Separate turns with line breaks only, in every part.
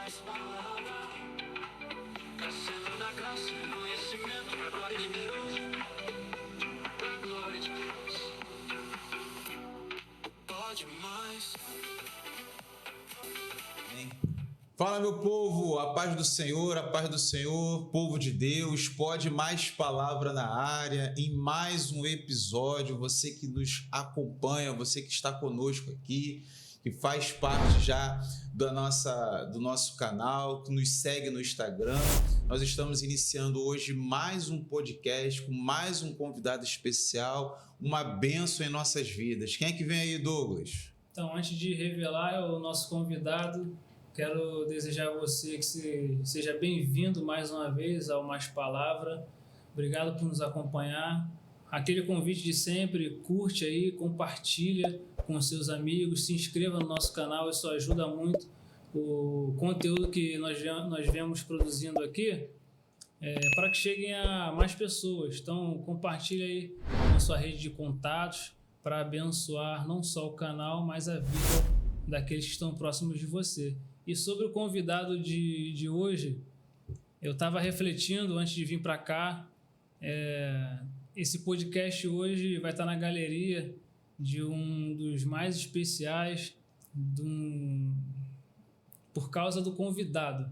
mais palavra, crescendo na graça e conhecimento da glória de Deus, da glória de Deus. Pode mais.
Fala, meu povo, a paz do Senhor, povo de Deus. Pode mais palavra na área, em mais um episódio. Você que nos acompanha, você que está conosco aqui, que faz parte já do nosso canal, que nos segue no Instagram. Nós estamos iniciando hoje mais um podcast com mais um convidado especial, uma bênção em nossas vidas. Quem é que vem aí, Douglas?
Então, antes de revelar o nosso convidado, quero desejar a você que seja bem-vindo mais uma vez ao Mais Palavra. Obrigado por nos acompanhar. Aquele convite de sempre, curte aí, compartilha com seus amigos, se inscreva no nosso canal, isso ajuda muito o conteúdo que nós vemos produzindo aqui, para que cheguem a mais pessoas. Então, compartilha aí na sua rede de contatos para abençoar não só o canal, mas a vida daqueles que estão próximos de você. E sobre o convidado de hoje, eu estava refletindo antes de vir para cá. Esse podcast hoje vai estar na galeria de um dos mais especiais por causa do convidado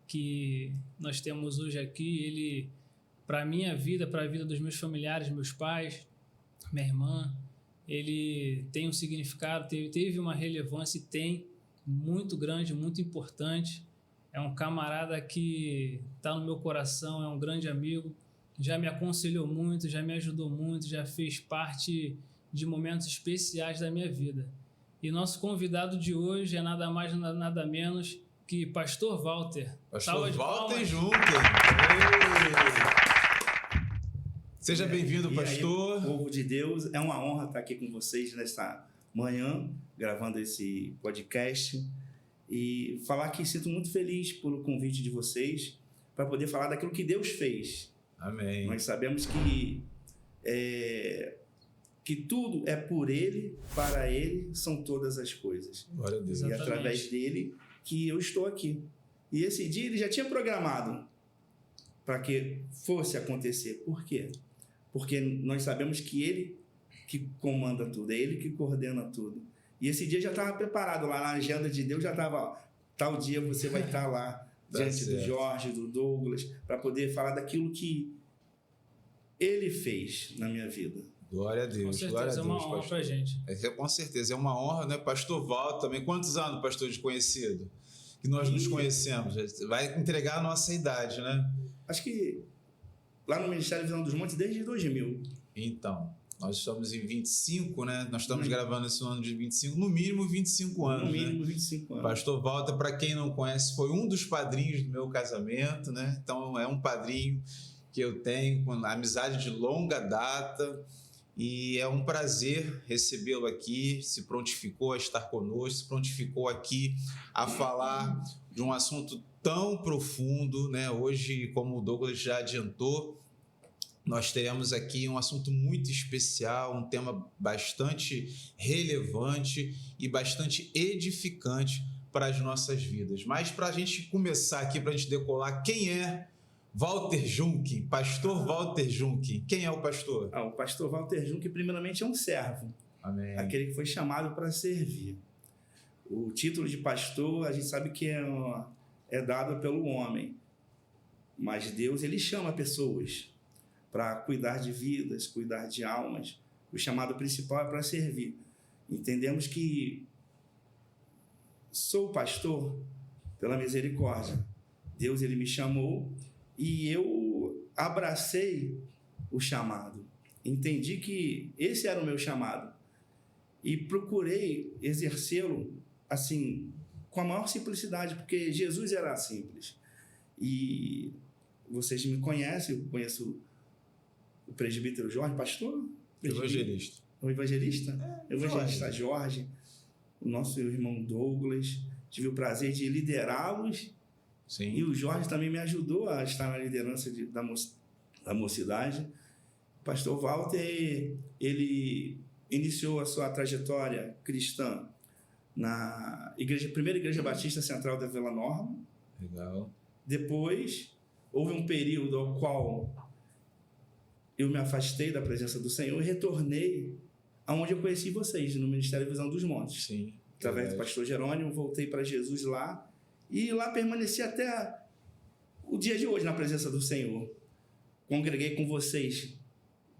que nós temos hoje aqui. Ele, para a minha vida, para a vida dos meus familiares, meus pais, minha irmã, ele tem um significado, teve uma relevância e tem muito grande, muito importante. É um camarada que está no meu coração, é um grande amigo, já me aconselhou muito, já me ajudou muito, já fez parte de momentos especiais da minha vida. E nosso convidado de hoje é nada mais, nada menos que Pastor Walter.
Pastor Walter Juncker. Seja bem-vindo, pastor.
Aí, povo de Deus, é uma honra estar aqui com vocês nesta manhã, gravando esse podcast e falar que sinto muito feliz pelo convite de vocês para poder falar daquilo que Deus fez.
Amém.
Nós sabemos que tudo é por Ele, para Ele são todas as coisas.
Glória a Deus.
E através dele que eu estou aqui. E esse dia Ele já tinha programado para que fosse acontecer. Por quê? Porque nós sabemos que Ele que comanda tudo, é Ele que coordena tudo. E esse dia já estava preparado lá na agenda de Deus, já estava, tal dia você vai estar lá diante do Jorge, do Douglas, para poder falar daquilo que Ele fez na minha vida.
Glória a Deus.
Com certeza,
glória a Deus,
é uma honra para a gente.
Com certeza, é uma honra, né? Pastor Walter também. Quantos anos, pastor, de conhecido? Que nós nos conhecemos. Vai entregar a nossa idade, né?
Acho que lá no Ministério Visão dos Montes desde 2000.
Então, nós estamos em 25, né? Nós estamos gravando esse ano de 25, no mínimo 25 anos.
No mínimo,
né?
25 anos.
Pastor Walter, para quem não conhece, foi um dos padrinhos do meu casamento, né? Então, é um padrinho que eu tenho com amizade de longa data. E é um prazer recebê-lo aqui, se prontificou a estar conosco, se prontificou aqui a falar de um assunto tão profundo, né? Hoje, como o Douglas já adiantou, nós teremos aqui um assunto muito especial, um tema bastante relevante e bastante edificante para as nossas vidas. Mas para a gente começar aqui, para a gente decolar, quem é Walter Juncker, pastor Walter Juncker? Quem é o pastor?
O pastor Walter Juncker, primeiramente, é um servo.
Amém.
Aquele que foi chamado para servir. O título de pastor, a gente sabe que é dado pelo homem, mas Deus, ele chama pessoas para cuidar de vidas, cuidar de almas. O chamado principal é para servir. Entendemos que sou pastor pela misericórdia. Deus, ele me chamou e eu abracei o chamado. Entendi que esse era o meu chamado e procurei exercê-lo assim, com a maior simplicidade, porque Jesus era simples. E vocês me conhecem, eu conheço o presbítero Jorge, pastor?
Evangelista.
O evangelista? Evangelista Jorge, o nosso irmão Douglas. Tive o prazer de liderá-los.
Sim.
E o Jorge também me ajudou a estar na liderança da mocidade. O pastor Walter, ele iniciou a sua trajetória cristã na primeira igreja batista central da Vila Nova,
Legal.
Depois, houve um período ao qual eu me afastei da presença do Senhor e retornei aonde eu conheci vocês, no Ministério Visão dos Montes.
Sim.
Através do
verdade.
pastor Jerônimo, voltei para Jesus lá e lá permaneci até o dia de hoje na presença do Senhor. Congreguei com vocês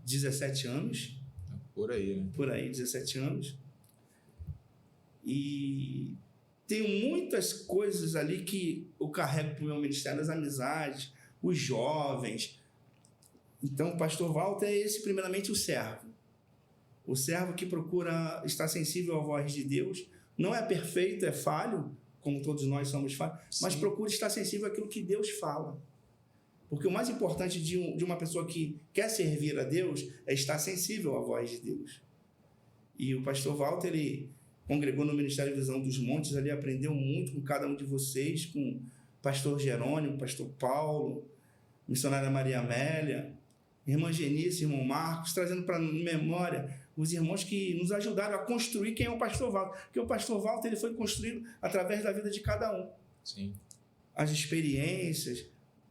17 anos,
Por aí, né?
por aí, 17 anos. E tenho muitas coisas ali que eu carrego para o meu ministério, as amizades, os jovens. Então, o pastor Walter é esse, primeiramente, o servo. O servo que procura estar sensível à voz de Deus. Não é perfeito, é falho, como todos nós somos falhos, mas
Sim.
procura estar sensível àquilo que Deus fala. Porque o mais importante de uma pessoa que quer servir a Deus é estar sensível à voz de Deus. E o pastor Walter, ele congregou no Ministério Visão dos Montes, ali aprendeu muito com cada um de vocês, com o pastor Jerônimo, pastor Paulo, missionária Maria Amélia, irmã Genice, irmão Marcos, trazendo para memória os irmãos que nos ajudaram a construir quem é o pastor Walter. Porque o pastor Walter, ele foi construído através da vida de cada um.
Sim.
As experiências,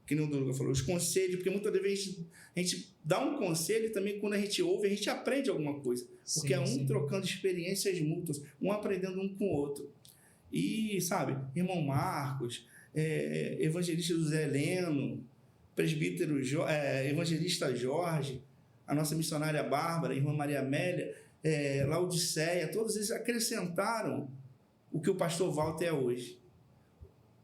que nem o Douglas falou, os conselhos, porque muitas vezes a gente dá um conselho e também quando a gente ouve, a gente aprende alguma coisa. Porque
Sim,
é um
sim.
trocando experiências mútuas, um aprendendo um com o outro. E, sabe, irmão Marcos, evangelista José Heleno, presbítero evangelista Jorge, a nossa missionária Bárbara, a irmã Maria Amélia, Laodiceia, todos eles acrescentaram o que o pastor Walter é hoje.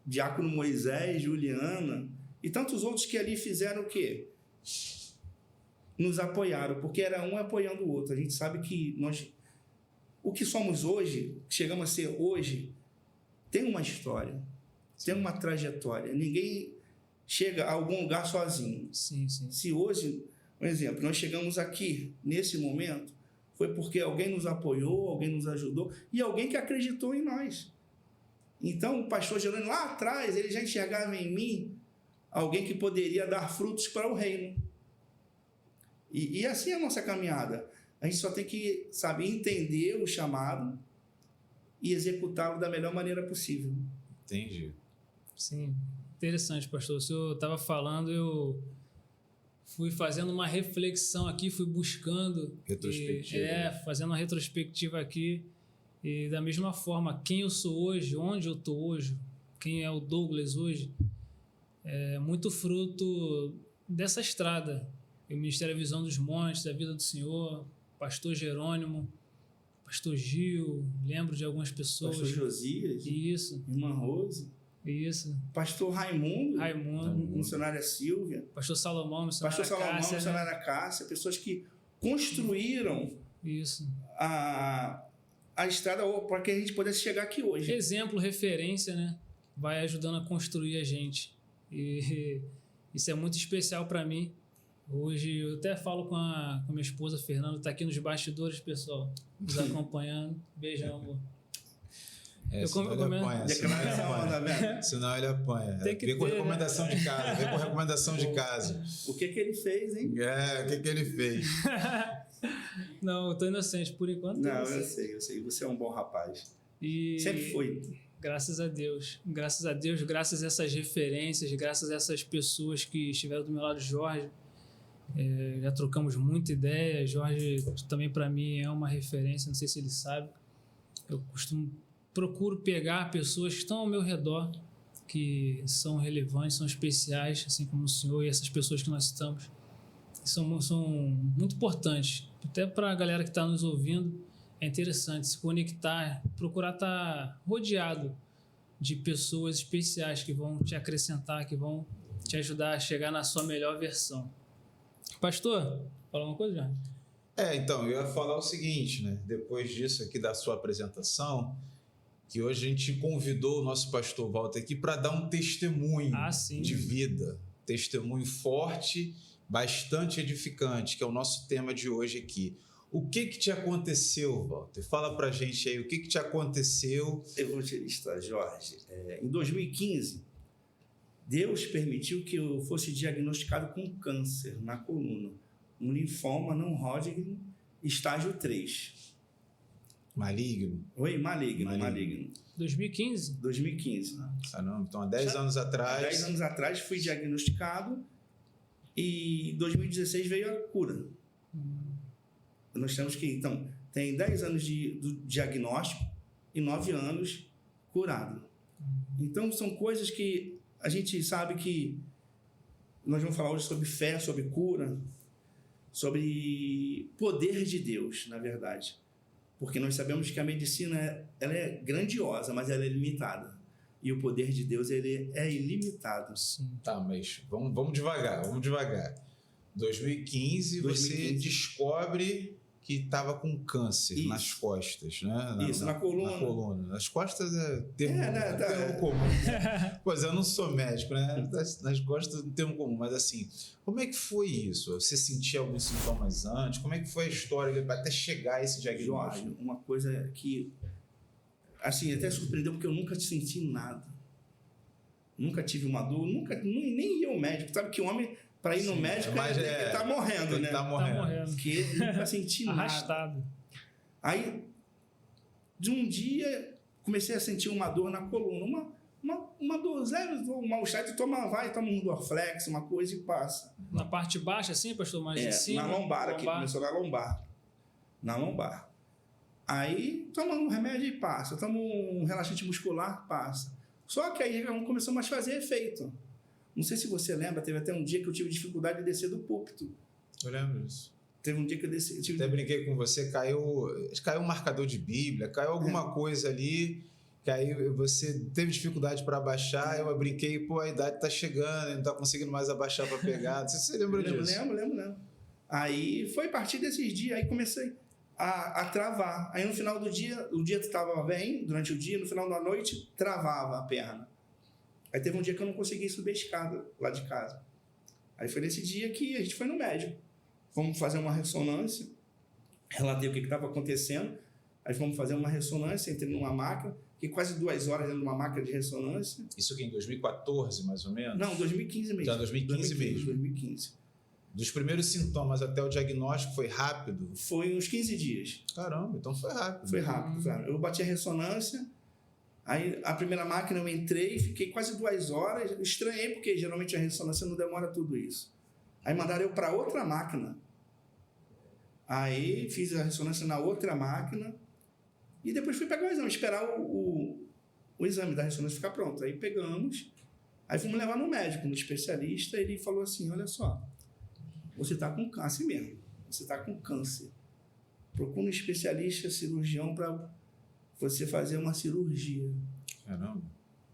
Diácono Moisés, Juliana e tantos outros que ali fizeram o quê? Nos apoiaram, porque era um apoiando o outro. A gente sabe que o que somos hoje, chegamos a ser hoje, tem uma história, tem uma trajetória. Ninguém chega a algum lugar sozinho.
Sim, sim.
Se hoje, por exemplo, nós chegamos aqui, nesse momento, foi porque alguém nos apoiou, alguém nos ajudou e alguém que acreditou em nós. Então, o pastor Jerônimo, lá atrás, ele já enxergava em mim alguém que poderia dar frutos para o reino. E assim é a nossa caminhada. A gente só tem que, sabe, entender o chamado e executá-lo da melhor maneira possível.
Entendi.
Sim, interessante, pastor. O senhor estava falando, eu fui fazendo uma reflexão aqui, fui buscando.
Retrospectiva.
Fazendo uma retrospectiva aqui. E da mesma forma, quem eu sou hoje, onde eu estou hoje, quem é o Douglas hoje, é muito fruto dessa estrada. O Ministério Visão dos Montes, a vida do Senhor, pastor Jerônimo, pastor Gil, lembro de algumas pessoas.
Pastor Josias,
Isso,
irmã Rose,
isso.
pastor Raimundo,
Raimundo,
missionária Silvia,
pastor Salomão, missionária
pastor Salomão,
Cássia, né?
missionária Cássia, pessoas que construíram
Isso.
a estrada para que a gente pudesse chegar aqui hoje.
Exemplo, referência, né? Vai ajudando a construir a gente. E isso é muito especial para mim. Hoje eu até falo com a minha esposa, Fernanda, está aqui nos bastidores, pessoal, nos acompanhando. Beijão, amor.
Senão ele apanha. Senão ele apanha.
Tem que
Vem com
ter,
recomendação de casa. Vem com recomendação de casa.
O que ele fez, hein?
O que ele fez?
Não, eu tô inocente por enquanto.
Não, eu sei. Você é um bom rapaz.
E
Sempre foi.
graças a Deus, graças a essas referências, graças a essas pessoas que estiveram do meu lado, Jorge, já trocamos muita ideia. Jorge também para mim é uma referência, não sei se ele sabe. Eu procuro pegar pessoas que estão ao meu redor, que são relevantes, são especiais, assim como o senhor e essas pessoas que nós citamos, são muito importantes. Até para a galera que está nos ouvindo, é interessante se conectar, procurar estar rodeado de pessoas especiais que vão te acrescentar, que vão te ajudar a chegar na sua melhor versão. Pastor, fala uma coisa, Jorge?
Então, eu ia falar o seguinte, né? Depois disso aqui da sua apresentação, que hoje a gente convidou o nosso pastor Walter aqui para dar um testemunho de vida, testemunho forte, bastante edificante, que é o nosso tema de hoje aqui. O que te aconteceu, Walter? Fala pra gente aí, o que te aconteceu?
Evangelista Jorge, em 2015, Deus permitiu que eu fosse diagnosticado com câncer na coluna, um linfoma não Hodgkin, estágio 3.
Maligno.
Oi, maligno.
2015?
2015.
Caramba, então há 10 anos atrás.
10 anos atrás fui diagnosticado e em 2016 veio a cura. Nós temos que, então, tem 10 anos do diagnóstico e 9 anos curado. Então, são coisas que a gente sabe que nós vamos falar hoje sobre fé, sobre cura, sobre poder de Deus, na verdade. Porque nós sabemos que a medicina ela é grandiosa, mas ela é limitada. E o poder de Deus ele é ilimitado.
Sim.
Tá, mas vamos devagar. 2015, você descobre que estava com câncer
Isso.
nas costas, né?
Na coluna.
Na coluna. Nas costas é termo,
né,
termo comum. Pois eu não sou médico, né? Nas costas é um termo comum, mas assim, como é que foi isso? Você sentia alguns sintomas antes? Como é que foi a história até chegar a esse diagnóstico?
Jorge, uma coisa que, assim, até surpreendeu porque eu nunca senti nada. Nunca tive uma dor, nem ia ao médico. Sabe que homem, para ir no médico, ele tá morrendo,
ele
né?
Tá morrendo.
Porque nunca senti nada.
Arrastado.
Aí, de um dia, comecei a sentir uma dor na coluna. Uma dor leve, um mal-estar, tu toma um Dorflex, uma coisa e passa.
Na parte baixa, assim, pastor? Mais de cima?
Na lombar, aqui, começou na lombar. Na lombar. Aí, toma um remédio e passa. Toma um relaxante muscular, passa. Só que aí começou mais a fazer efeito. Não sei se você lembra, teve até um dia que eu tive dificuldade de descer do púlpito.
Eu lembro disso.
Teve um dia que eu desci.
Até brinquei com você, caiu um marcador de Bíblia, caiu alguma coisa ali, que aí você teve dificuldade para abaixar, eu brinquei, a idade tá chegando, não tá conseguindo mais abaixar para pegar. Não sei se você lembra disso.
Lembro. Aí foi a partir desses dias, aí comecei a travar. Aí no final do dia, o dia estava bem, durante o dia, no final da noite, travava a perna. Aí teve um dia que eu não consegui subir a escada lá de casa. Aí foi nesse dia que a gente foi no médico. Fomos fazer uma ressonância, relatei o que estava acontecendo. Aí fomos fazer uma ressonância, entrei numa máquina, fiquei quase 2 horas dentro de uma máquina de ressonância.
Isso aqui em 2014, mais ou menos?
Não, 2015 mesmo.
Já 2015 mesmo.
2015.
Dos primeiros sintomas até o diagnóstico foi rápido?
Foi uns 15 dias.
Caramba, então foi rápido.
Foi rápido. Eu bati a ressonância, aí a primeira máquina eu entrei, fiquei quase 2 horas, estranhei porque geralmente a ressonância não demora tudo isso. Aí mandaram eu para outra máquina. Aí fiz a ressonância na outra máquina e depois fui pegar o exame, esperar o exame da ressonância ficar pronto. Aí pegamos, aí fomos levar no médico, no especialista, ele falou assim, olha só, você está com câncer, assim mesmo, você está com câncer. Procura um especialista, cirurgião, para você fazer uma cirurgia.
Caramba.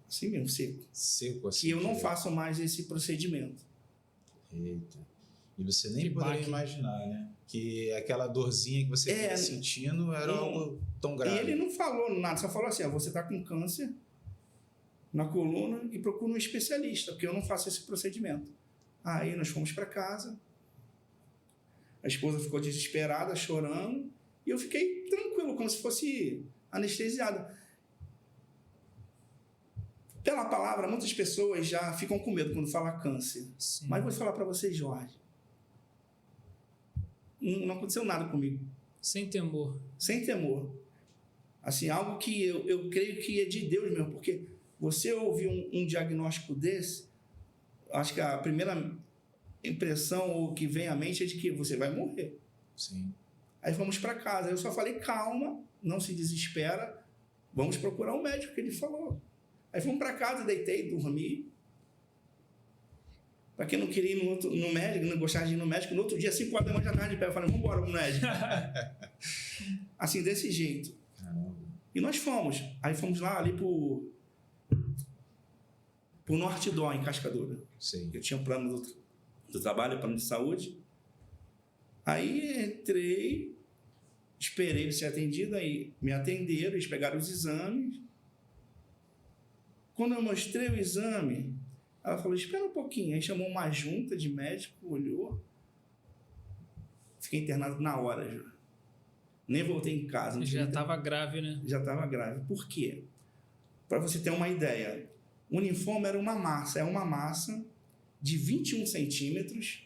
Assim mesmo, seco.
Seco assim.
Que eu não faço mais esse procedimento.
Eita. E você nem poderia imaginar, né? Que aquela dorzinha que você estava sentindo era algo tão grave.
E ele não falou nada, só falou assim, ó, você está com câncer na coluna e procura um especialista, porque eu não faço esse procedimento. Aí nós fomos para casa, a esposa ficou desesperada, chorando, e eu fiquei tranquilo, como se fosse anestesiado. Pela palavra, muitas pessoas já ficam com medo quando fala câncer. Sim. Mas vou falar para vocês, Jorge, não aconteceu nada comigo.
Sem temor.
Sem temor. Assim, algo que eu creio que é de Deus mesmo, porque você ouvir um diagnóstico desse, acho que a primeira impressão que vem à mente é de que você vai morrer.
Sim.
Aí fomos para casa. Eu só falei, calma, não se desespera, vamos procurar um médico, que ele falou. Aí fomos para casa, deitei, dormi. Para quem não queria ir no médico, não gostava de ir no médico, no outro dia, 5 horas da manhã, já estava de pé. Eu falei, vamos embora pro médico. Assim, desse jeito.
Caramba.
E nós fomos. Aí fomos lá, ali pro Norte Dó, em Cascadura.
Sim.
Eu tinha um plano do trabalho, plano de saúde. Aí entrei, esperei ser atendido, aí me atenderam, eles pegaram os exames. Quando eu mostrei o exame, ela falou, espera um pouquinho. Aí chamou uma junta de médico, olhou. Fiquei internado na hora, já. Nem voltei em casa.
Já estava grave, né?
Já estava grave. Por quê? Para você ter uma ideia, o linfoma era uma massa. É uma massa de 21 centímetros.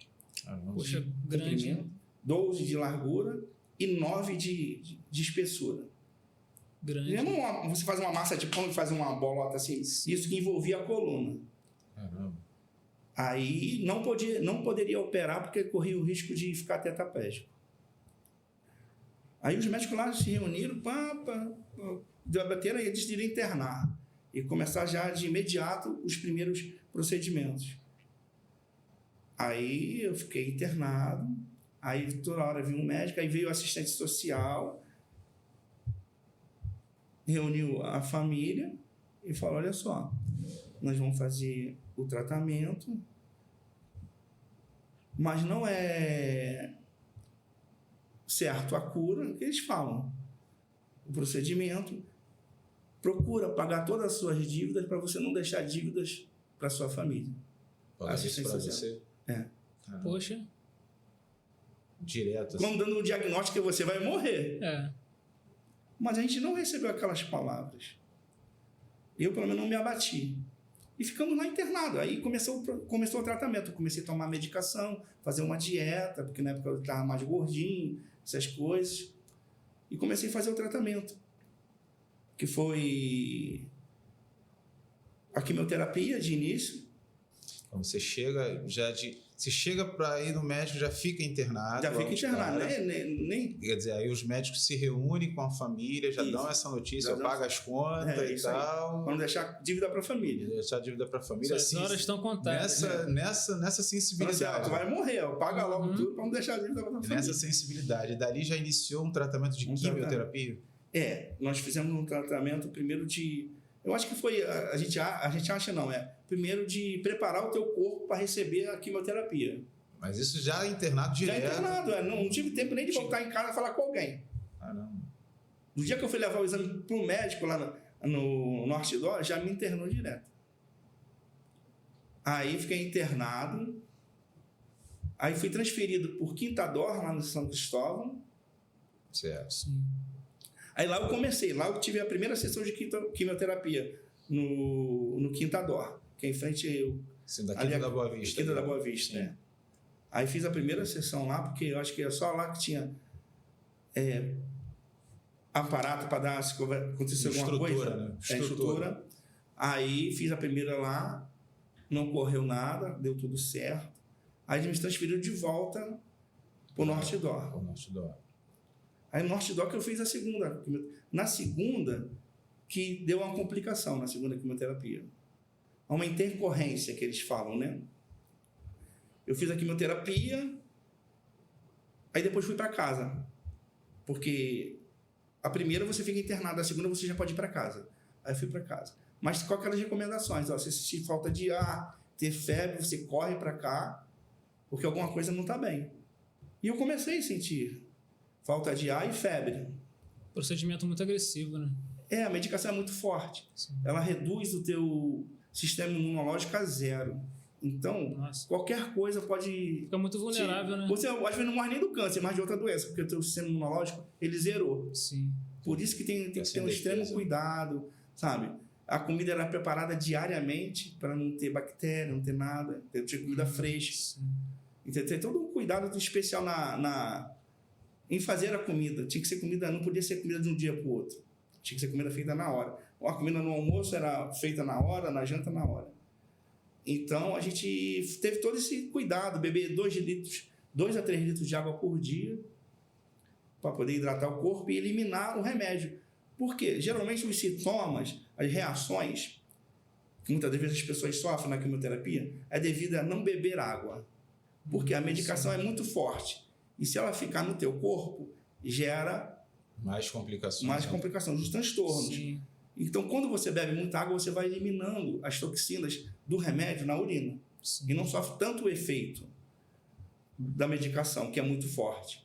Poxa, grande.
12 de largura e 9 de espessura.
Grande.
Você faz uma massa, tipo quando faz uma bolota assim, isso que envolvia a coluna.
Caramba.
Aí não poderia operar porque corria o risco de ficar tetraplégico. Aí os médicos lá se reuniram, debateram e eles iriam internar e começar já de imediato os primeiros procedimentos. Aí eu fiquei internado, aí toda hora vinha um médico, aí veio o assistente social, reuniu a família e falou, olha só, nós vamos fazer o tratamento, mas não é certo a cura que eles falam. O procedimento procura pagar todas as suas dívidas para você não deixar dívidas para sua família.
Fala isso pra você?
É.
Caramba.
Poxa.
Direto.
Quando dando o diagnóstico que você vai morrer.
É.
Mas a gente não recebeu aquelas palavras. Eu, pelo menos, não me abati. E ficamos lá internados. Aí começou o tratamento. Eu comecei a tomar medicação, fazer uma dieta, porque na época eu estava mais gordinho, essas coisas. E comecei a fazer o tratamento. Que foi a quimioterapia de início.
Então você chega você chega para ir no médico, já fica internado.
Já fica internado,
cara.
nem
Quer dizer, aí os médicos se reúnem com a família, já
Isso.
dão essa notícia,
Já dão-
paga as contas e
isso aí.
tal.
Para não deixar dívida para a família.
Deixar a dívida para a família.
As horas estão contadas.
Nessa
Então, assim,
sensibilidade.
tu vai morrer, ó, paga logo
Uhum.
tudo para não deixar a dívida para a família.
Nessa sensibilidade. Dali já iniciou um tratamento de quimioterapia?
Nós fizemos um tratamento primeiro de... Eu acho que foi... A gente acha não, primeiro de preparar o teu corpo para receber a quimioterapia.
Mas isso já internado
Já
direto.
internado, não tive tempo nem de voltar em casa e falar com alguém.
Caramba.
No dia que eu fui levar o exame para o médico lá no Norte Dó, já me internou direto. Aí fiquei internado. Aí fui transferido por Quintador, lá no São Cristóvão.
Certo.
Sim.
Aí lá eu comecei, lá eu tive a primeira sessão de quimioterapia no Quintador, que é em frente
Sim, da
ali
Quinta da Boa Vista.
Quinta da Boa Vista,
Sim.
né? Aí fiz a primeira sessão lá, porque eu acho que é só lá que tinha aparato para dar, se acontecer alguma
Estrutura,
coisa.
né?
Estrutura. Aí fiz a primeira lá, não correu nada, deu tudo certo. Aí eles me transferiram de volta para o Norte Dó.
O Norte Dó.
Aí no Norte Dó que eu fiz a segunda. Na segunda, que deu uma complicação na segunda quimioterapia. Uma intercorrência que eles falam, né? Eu fiz a quimioterapia, aí depois fui para casa. Porque a primeira você fica internado, a segunda você já pode ir para casa. Aí eu fui para casa. Mas com aquelas recomendações, ó, se sentir falta de ar, ter febre, você corre para cá, porque alguma coisa não está bem. E eu comecei a sentir falta de ar e febre.
Procedimento muito agressivo, né?
A medicação é muito forte.
Sim.
Ela reduz o teu sistema imunológico a zero. Então,
Nossa.
qualquer coisa pode...
Fica muito vulnerável, né?
Você às vezes não morre nem do câncer, mas de outra doença, porque o teu sistema imunológico, ele zerou.
Sim.
Por isso que tem que ter um extremo cuidado, sabe? A comida era preparada diariamente para não ter bactéria, não ter nada. Tinha comida fresca.
Sim.
Então, tem todo um cuidado especial em fazer a comida. Tinha que ser comida, não podia ser comida de um dia para o outro. Tinha que ser comida feita na hora. A comida no almoço era feita na hora, na janta na hora. Então, a gente teve todo esse cuidado, beber 2 a 3 litros de água por dia para poder hidratar o corpo e eliminar o remédio. Por quê? Geralmente os sintomas, as reações que muitas vezes as pessoas sofrem na quimioterapia é devido a não beber água. Porque a medicação é muito forte. E se ela ficar no teu corpo, gera
mais complicações.
mais complicações, os transtornos.
Sim.
Então, quando você bebe muita água, você vai eliminando as toxinas do remédio na urina.
Sim.
E não sofre tanto o efeito da medicação, que é muito forte.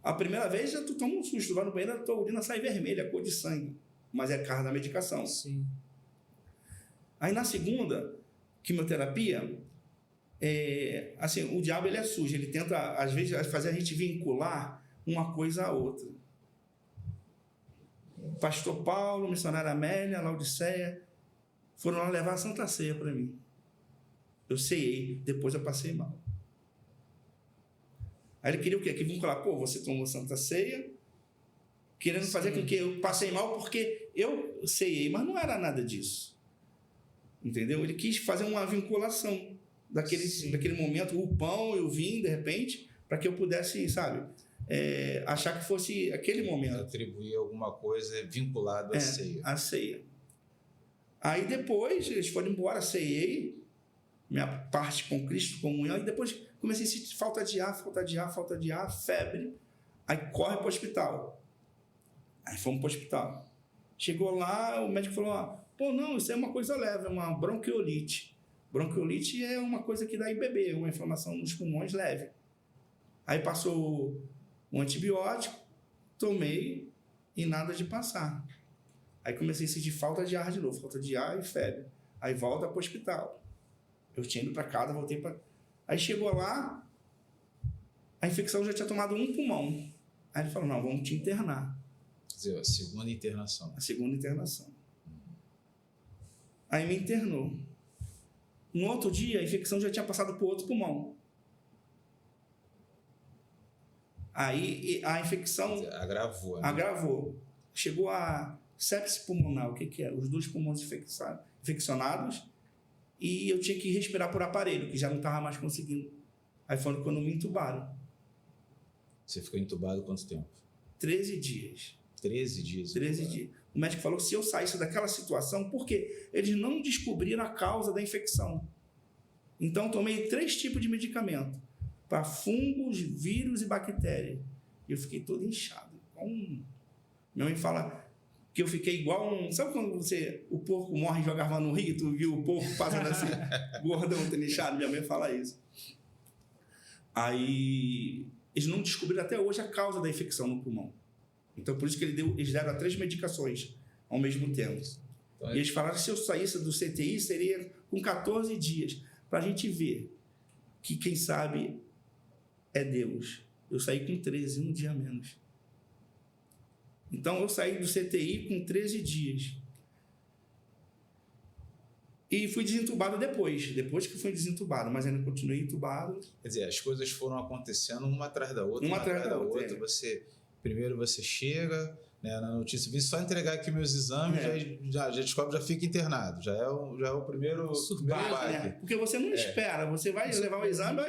A primeira vez, já tu toma um susto, vai no banheiro, a tua urina sai vermelha, cor de sangue. Mas é por causa da medicação.
Sim.
Aí, na segunda quimioterapia, assim, o diabo ele é sujo. Ele tenta, às vezes, fazer a gente vincular uma coisa a outra. Pastor Paulo, missionária Amélia, Laodiceia, foram lá levar a Santa Ceia para mim. Eu ceiei, depois eu passei mal. Aí ele queria o quê? Que vincular, você tomou Santa Ceia, querendo fazer com que eu passei mal porque eu ceiei, mas não era nada disso. Entendeu? Ele quis fazer uma vinculação daquele momento, o pão e o vinho, de repente, para que eu pudesse, sabe, achar que fosse aquele momento.
Atribuir alguma coisa vinculada à ceia.
A ceia. Aí depois, eles foram embora, ceiei, minha parte com Cristo, comunhão, e depois comecei a sentir falta de ar, febre. Aí corre para o hospital. Aí fomos para o hospital. Chegou lá, o médico falou, pô, não, isso é uma coisa leve, é uma bronquiolite. Bronquiolite é uma coisa que dá em bebê, uma inflamação nos pulmões leve. Aí passou um antibiótico, tomei e nada de passar. Aí comecei a sentir falta de ar de novo, falta de ar e febre. Aí volta para o hospital. Eu tinha ido para casa, voltei para... Aí chegou lá, a infecção já tinha tomado um pulmão. Aí ele falou, não, vamos te internar.
Quer dizer, a segunda internação.
A segunda internação. Aí me internou. No outro dia, a infecção já tinha passado para o outro pulmão. Aí a infecção...
Agravou. Né?
Agravou. Chegou a sepse pulmonar. O que é? Os 2 pulmões infeccionados. E eu tinha que respirar por aparelho, que já não estava mais conseguindo. Aí foi quando me entubaram.
Você ficou entubado quanto tempo?
13 dias.
13 dias.
13 dias. O médico falou que se eu saísse daquela situação, porque eles não descobriram a causa da infecção. Então, tomei 3 tipos de medicamento. Para fungos, vírus e bactéria. E eu fiquei todo inchado. Minha mãe fala que eu fiquei igual Sabe quando o porco morre e jogava no rio? Tu viu o porco passando assim, gordão, todo inchado? Minha mãe fala isso. Aí, eles não descobriram até hoje a causa da infecção no pulmão. Então, por isso que eles deram 3 medicações ao mesmo tempo. Então, e eles falaram que se eu saísse do CTI, seria com 14 dias. Para a gente ver que, quem sabe, é Deus. Eu saí com 13, um dia menos. Então, eu saí do CTI com 13 dias. E fui desentubado depois que fui desentubado, mas ainda continuei entubado.
Quer dizer, as coisas foram acontecendo uma atrás da outra.
Uma atrás da outra.
Primeiro você chega, né, na notícia, vi só entregar aqui meus exames, já descobre, já fica internado. Já é o primeiro baque.
Porque você não espera, você vai levar o exame,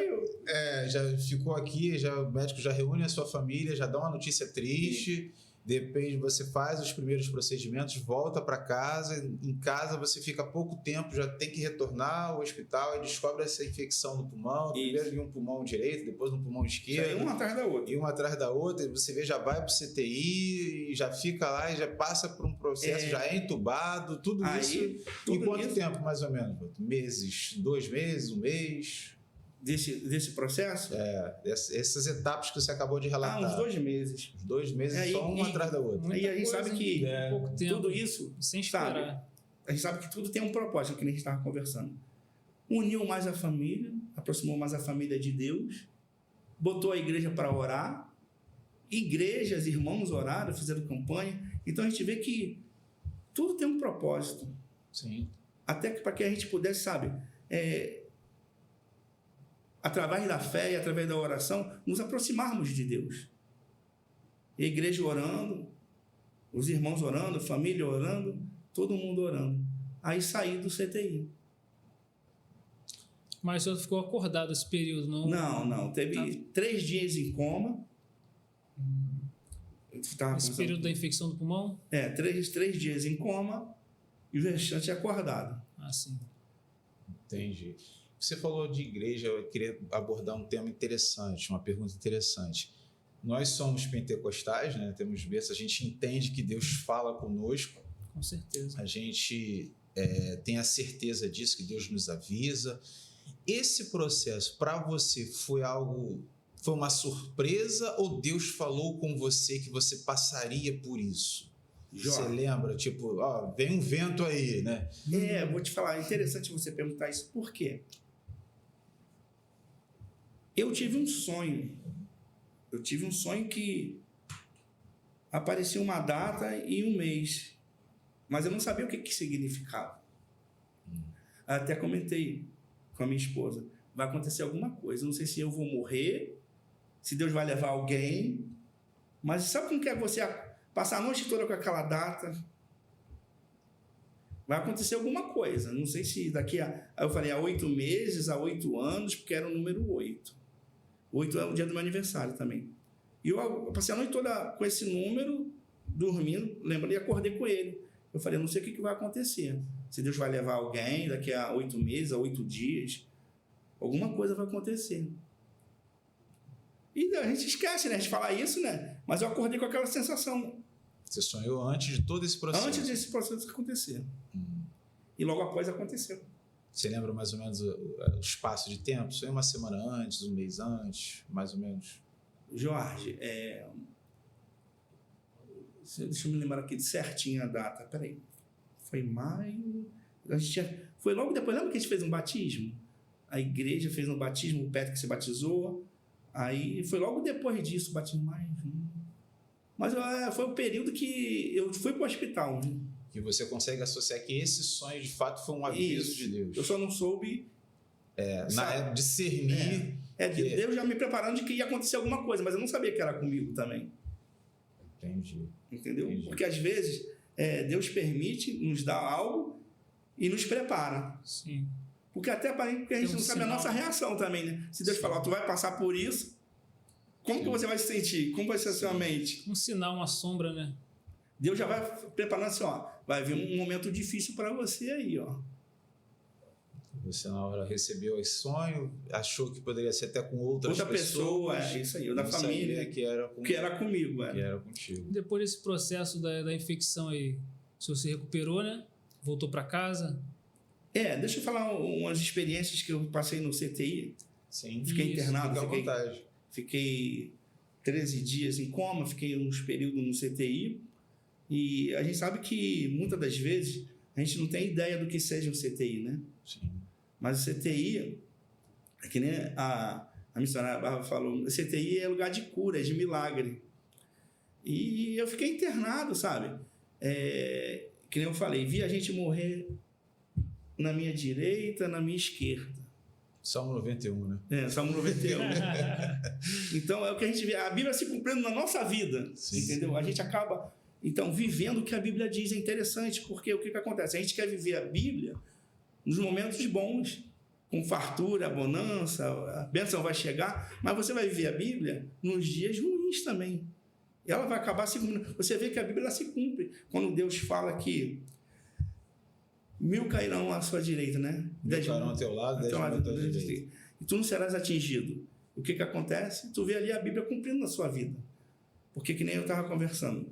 já ficou aqui, o médico já reúne a sua família, já dá uma notícia triste. Depende, você faz os primeiros procedimentos, volta para casa, em casa você fica pouco tempo, já tem que retornar ao hospital e descobre essa infecção no pulmão, primeiro em um pulmão direito, depois no pulmão esquerdo.
Uma atrás da outra.
E uma atrás da outra, e você já vai para o CTI, e já fica lá, e já passa por um processo, já é entubado, tudo isso. Em quanto tempo, mais ou menos? Meses? 2 meses? 1 mês?
Desse processo?
Essas etapas que você acabou de relatar.
Uns 2 meses.
Os 2 meses, só uma atrás da outra.
E a gente sabe que
pouco tempo,
tudo isso,
sem esperar.
A gente sabe que tudo tem um propósito, que nem a gente estava conversando. Uniu mais a família, aproximou mais a família de Deus, botou a igreja para orar, igrejas, irmãos oraram, fizeram campanha. Então a gente vê que tudo tem um propósito.
Sim.
Até para que a gente pudesse, sabe, através da fé e através da oração, nos aproximarmos de Deus. E a igreja orando, os irmãos orando, a família orando, todo mundo orando. Aí saí do CTI.
Mas o senhor ficou acordado esse período, não?
Não. Teve 3 dias em coma.
Esse período da infecção do pulmão?
3 dias em coma e o restante acordado.
Ah, sim.
Entendi. Você falou de igreja, eu queria abordar um tema interessante, uma pergunta interessante. Nós somos pentecostais, né? Temos berço, a gente entende que Deus fala conosco.
Com certeza.
A gente tem a certeza disso, que Deus nos avisa. Esse processo, para você, foi uma surpresa ou Deus falou com você que você passaria por isso? Você lembra? Tipo, vem um vento aí, né?
Vou te falar, é interessante você perguntar isso. Por quê? Eu tive um sonho. Que aparecia uma data e um mês. Mas eu não sabia o que significava. Até comentei com a minha esposa. Vai acontecer alguma coisa. Não sei se eu vou morrer, se Deus vai levar alguém. Mas sabe como que é você passar a noite toda com aquela data. Vai acontecer alguma coisa. Não sei se daqui a... Aí eu falei, há 8 meses, há 8 anos, porque era o número 8. 8 é o dia do meu aniversário também. E eu passei a noite toda com esse número, dormindo, lembrando, e acordei com ele. Eu falei, não sei o que vai acontecer. Se Deus vai levar alguém daqui a 8 meses, a 8 dias, alguma coisa vai acontecer. E a gente esquece, né, de falar isso, né? Mas eu acordei com aquela sensação.
Você sonhou antes de todo esse processo?
Antes desse processo acontecer. E logo após aconteceu.
Você lembra mais ou menos o espaço de tempo? Sonhou uma semana antes, um mês antes, mais ou menos?
Jorge, deixa eu me lembrar aqui de certinho a data. Peraí. Foi maio... Foi logo depois, lembra que a gente fez um batismo? A igreja fez um batismo, o Patrick se batizou. Aí foi logo depois disso, batismo mais... Mas foi o período que eu fui para o hospital. Né?
Que você consegue associar que esse sonho, de fato, foi um aviso de Deus.
Eu só não soube...
discernir...
Deus já me preparando de que ia acontecer alguma coisa, mas eu não sabia que era comigo também.
Entendi.
Entendeu?
Entendi.
Porque, às vezes, Deus permite, nos dá algo e nos prepara.
Sim.
Porque até porque a gente não sabe a nossa reação também, né? Se Deus falar, tu vai passar por isso, como que você vai se sentir? Como vai ser a sua mente?
Um sinal, uma sombra, né?
Deus já vai preparando assim, ó. Vai vir um momento difícil para você aí, ó.
Você na hora recebeu esse sonho, achou que poderia ser até com outra
pessoa, isso aí, ou da família.
Que era
comigo,
Que era contigo.
Depois desse processo da infecção aí, se você recuperou, né? Voltou para casa?
Deixa eu falar umas experiências que eu passei no CTI.
Sim.
Fiquei internado,
fica à vontade.
Fiquei 13 dias em coma, fiquei uns períodos no CTI. E a gente sabe que, muitas das vezes, a gente não tem ideia do que seja um CTI, né?
Sim.
Mas o CTI, é que nem a missionária Bárbara falou, o CTI é lugar de cura, é de milagre. E eu fiquei internado, sabe? Que nem eu falei, vi a gente morrer na minha direita, na minha esquerda.
Salmo 91, né?
Salmo 91. Então, é o que a gente vê, a Bíblia se cumprindo na nossa vida,
Sim.
entendeu? A gente acaba, então, vivendo o que a Bíblia diz. É interessante, porque o que acontece? A gente quer viver a Bíblia nos momentos bons, com fartura, bonança, a bênção vai chegar, mas você vai viver a Bíblia nos dias ruins também. E ela vai acabar se cumprindo. Você vê que a Bíblia ela se cumpre. Quando Deus fala que 1000 cairão à sua direita, né?
10 cairão ao teu lado, 10 à tua direita.
E tu não serás atingido. O que acontece? Tu vê ali a Bíblia cumprindo na sua vida. Porque que nem eu estava conversando.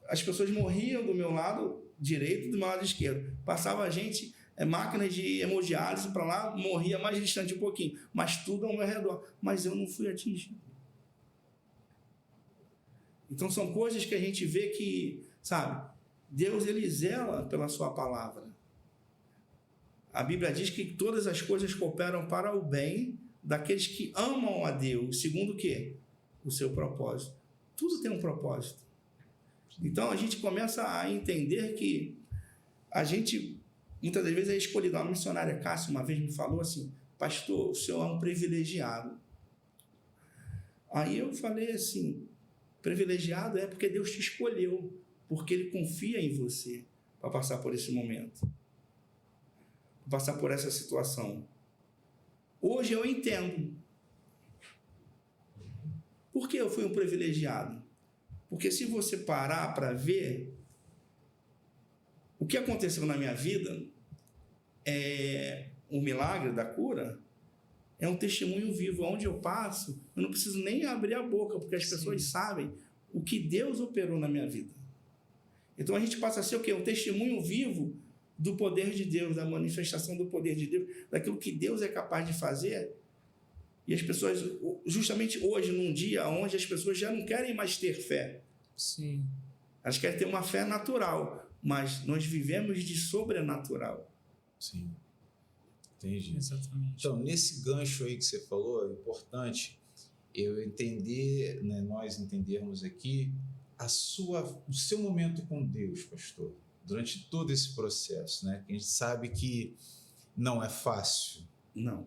As pessoas morriam do meu lado direito e do meu lado esquerdo. Passava a gente, máquinas de hemodiálise para lá, morria mais distante um pouquinho. Mas tudo ao meu redor. Mas eu não fui atingido. Então são coisas que a gente vê que, sabe, Deus ele zela pela sua palavra. A Bíblia diz que todas as coisas cooperam para o bem daqueles que amam a Deus, segundo o quê? O seu propósito. Tudo tem um propósito. Então a gente começa a entender que a gente, muitas das vezes, é escolhido. Uma missionária Cássia uma vez me falou assim, pastor, o senhor é um privilegiado. Aí eu falei assim, privilegiado é porque Deus te escolheu, porque Ele confia em você para passar por esse momento, para passar por essa situação. Hoje eu entendo. Por que eu fui um privilegiado? Porque se você parar para ver o que aconteceu na minha vida, o milagre da cura é um testemunho vivo. Onde eu passo, eu não preciso nem abrir a boca, porque as pessoas sabem o que Deus operou na minha vida. Então a gente passa a ser o quê? Um testemunho vivo do poder de Deus, da manifestação do poder de Deus, daquilo que Deus é capaz de fazer. E as pessoas, justamente hoje, num dia onde as pessoas já não querem mais ter fé.
Sim.
Elas querem ter uma fé natural, mas nós vivemos de sobrenatural.
Sim. Entendi.
Exatamente.
Então, nesse gancho aí que você falou, é importante eu entender, né, nós entendermos aqui o seu momento com Deus, pastor, durante todo esse processo, né? A gente sabe que não é fácil.
Não.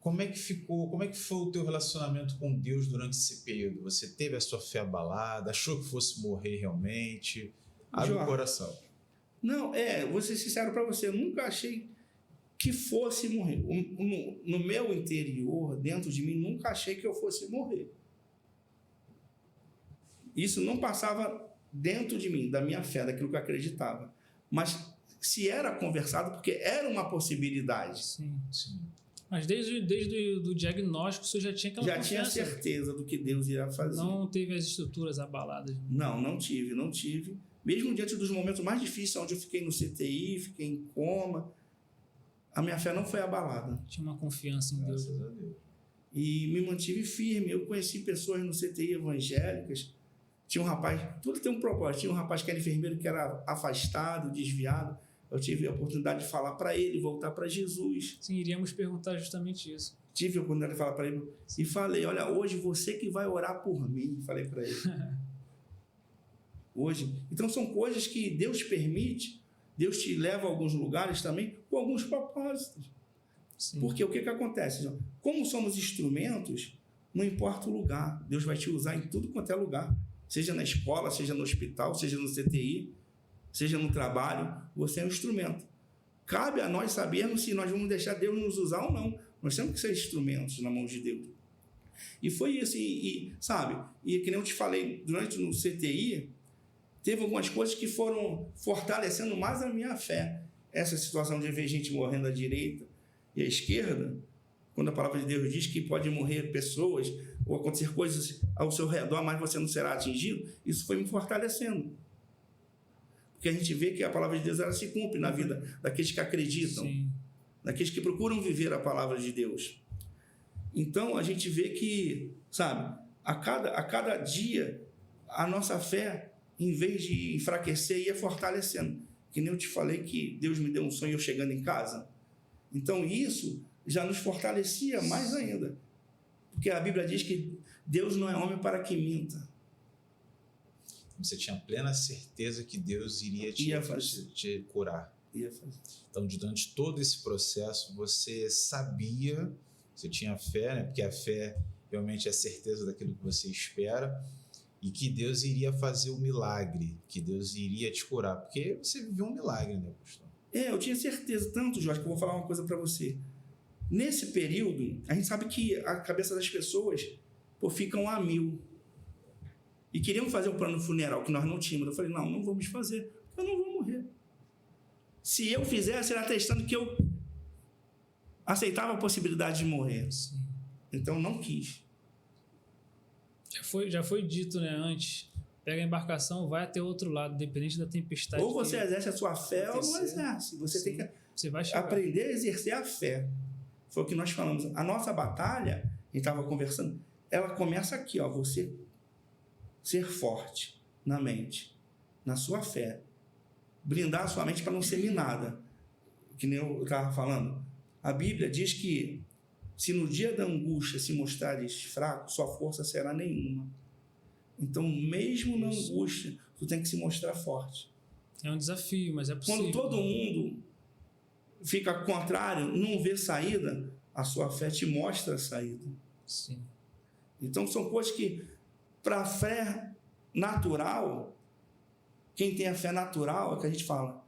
Como é que ficou, como é que foi o teu relacionamento com Deus durante esse período? Você teve a sua fé abalada, achou que fosse morrer realmente? Abre o
Jorge,
coração.
Não, vou ser sincero para você, eu nunca achei que fosse morrer. No meu interior, dentro de mim, nunca achei que eu fosse morrer. Isso não passava dentro de mim, da minha fé, daquilo que eu acreditava. Mas se era conversado, porque era uma possibilidade.
Sim.
Sim.
Mas desde o diagnóstico, você já tinha aquela
Já tinha
confiança.
certeza do que Deus iria fazer.
Não teve as estruturas abaladas.
Não tive. Mesmo diante dos momentos mais difíceis, onde eu fiquei no CTI, fiquei em coma, a minha fé não foi abalada.
Tinha uma confiança em Deus.
Graças a Deus.
E me mantive firme. Eu conheci pessoas no CTI evangélicas. Tinha um rapaz, tudo tem um propósito. Tinha um rapaz que era enfermeiro, que era afastado, desviado. Eu tive a oportunidade de falar para ele, voltar para Jesus.
Sim, iríamos perguntar justamente isso.
Tive a oportunidade de falar para ele e falei, olha, hoje você que vai orar por mim, falei para ele. Hoje. Então são coisas que Deus permite, Deus te leva a alguns lugares também com alguns propósitos.
Sim.
Porque o que acontece? Como somos instrumentos, não importa o lugar, Deus vai te usar em tudo quanto é lugar. Seja na escola, seja no hospital, seja no CTI, seja no trabalho, você é um instrumento. Cabe a nós sabermos se nós vamos deixar Deus nos usar ou não. Nós temos que ser instrumentos na mão de Deus. E foi isso, sabe? E que nem eu te falei, durante no CTI, teve algumas coisas que foram fortalecendo mais a minha fé. Essa situação de ver gente morrendo à direita e à esquerda, quando a palavra de Deus diz que pode morrer pessoas ou acontecer coisas ao seu redor, mas você não será atingido, isso foi me fortalecendo. Porque a gente vê que a palavra de Deus ela se cumpre na vida daqueles que acreditam,
Sim.
daqueles que procuram viver a palavra de Deus. Então, a gente vê que, sabe, a cada dia, a nossa fé, em vez de enfraquecer, ia fortalecendo. Que nem eu te falei que Deus me deu um sonho eu chegando em casa. Então, isso já nos fortalecia mais ainda. Porque a Bíblia diz que Deus não é homem para que minta.
Você tinha plena certeza que Deus iria te curar.
Ia fazer.
Então, durante todo esse processo, você sabia, você tinha fé, né? Porque a fé realmente é a certeza daquilo que você espera, e que Deus iria fazer o milagre, que Deus iria te curar, porque você viveu um milagre, né, pastor?
Eu tinha certeza, tanto, Jorge, que eu vou falar uma coisa para você. Nesse período, a gente sabe que a cabeça das pessoas ficam a mil. E queriam fazer o plano funeral, que nós não tínhamos. Eu falei, não vamos fazer, eu não vou morrer. Se eu fizesse, era testando que eu aceitava a possibilidade de morrer.
Sim.
Então, não quis.
Já foi dito, né, antes. Pega a embarcação, vai até o outro lado, dependente da tempestade.
Ou você exerce a sua fé ou não exerce. Você tem que
Você vai chegar.
aprender a exercer a fé. Foi o que nós falamos. A nossa batalha, a gente estava conversando, ela começa aqui, ó, você ser forte na mente, na sua fé. Blindar a sua mente para não ser minada. Que nem eu estava falando. A Bíblia diz que se no dia da angústia se mostrares fraco, sua força será nenhuma. Então, mesmo na angústia, tu tem que se mostrar forte.
É um desafio, mas é possível.
Quando todo mundo fica contrário, não vê saída, a sua fé te mostra a saída.
Sim.
Então, são coisas que, para a fé natural, quem tem a fé natural, é o que a gente fala,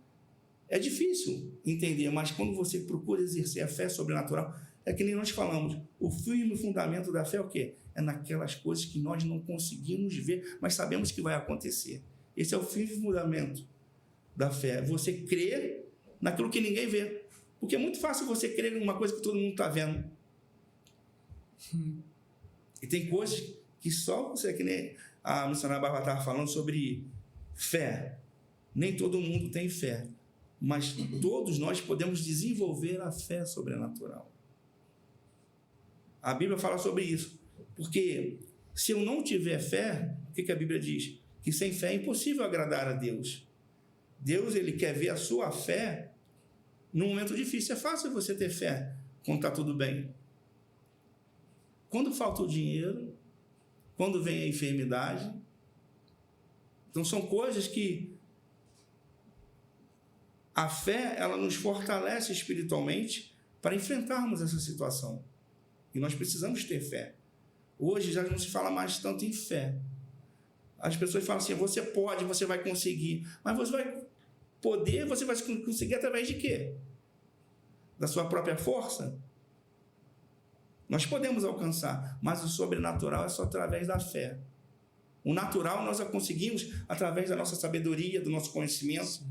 é difícil entender, mas quando você procura exercer a fé sobrenatural, é que nem nós falamos, o firme fundamento da fé é o quê? É naquelas coisas que nós não conseguimos ver, mas sabemos que vai acontecer. Esse é o firme fundamento da fé. Você crer naquilo que ninguém vê. Porque é muito fácil você crer em uma coisa que todo mundo está vendo. E tem coisas que só você, que nem a missionária Bárbara estava falando sobre fé. Nem todo mundo tem fé. Mas todos nós podemos desenvolver a fé sobrenatural. A Bíblia fala sobre isso. Porque se eu não tiver fé, o que a Bíblia diz? Que sem fé é impossível agradar a Deus. Deus, ele quer ver a sua fé num momento difícil. É fácil você ter fé quando está tudo bem. Quando falta o dinheiro, quando vem a enfermidade. Então, são coisas que a fé, ela nos fortalece espiritualmente para enfrentarmos essa situação. E nós precisamos ter fé. Hoje já não se fala mais tanto em fé. As pessoas falam assim, você pode, você vai conseguir. Mas você vai poder, você vai conseguir através de quê? Da sua própria força? Nós podemos alcançar, mas o sobrenatural é só através da fé. O natural nós conseguimos através da nossa sabedoria, do nosso conhecimento,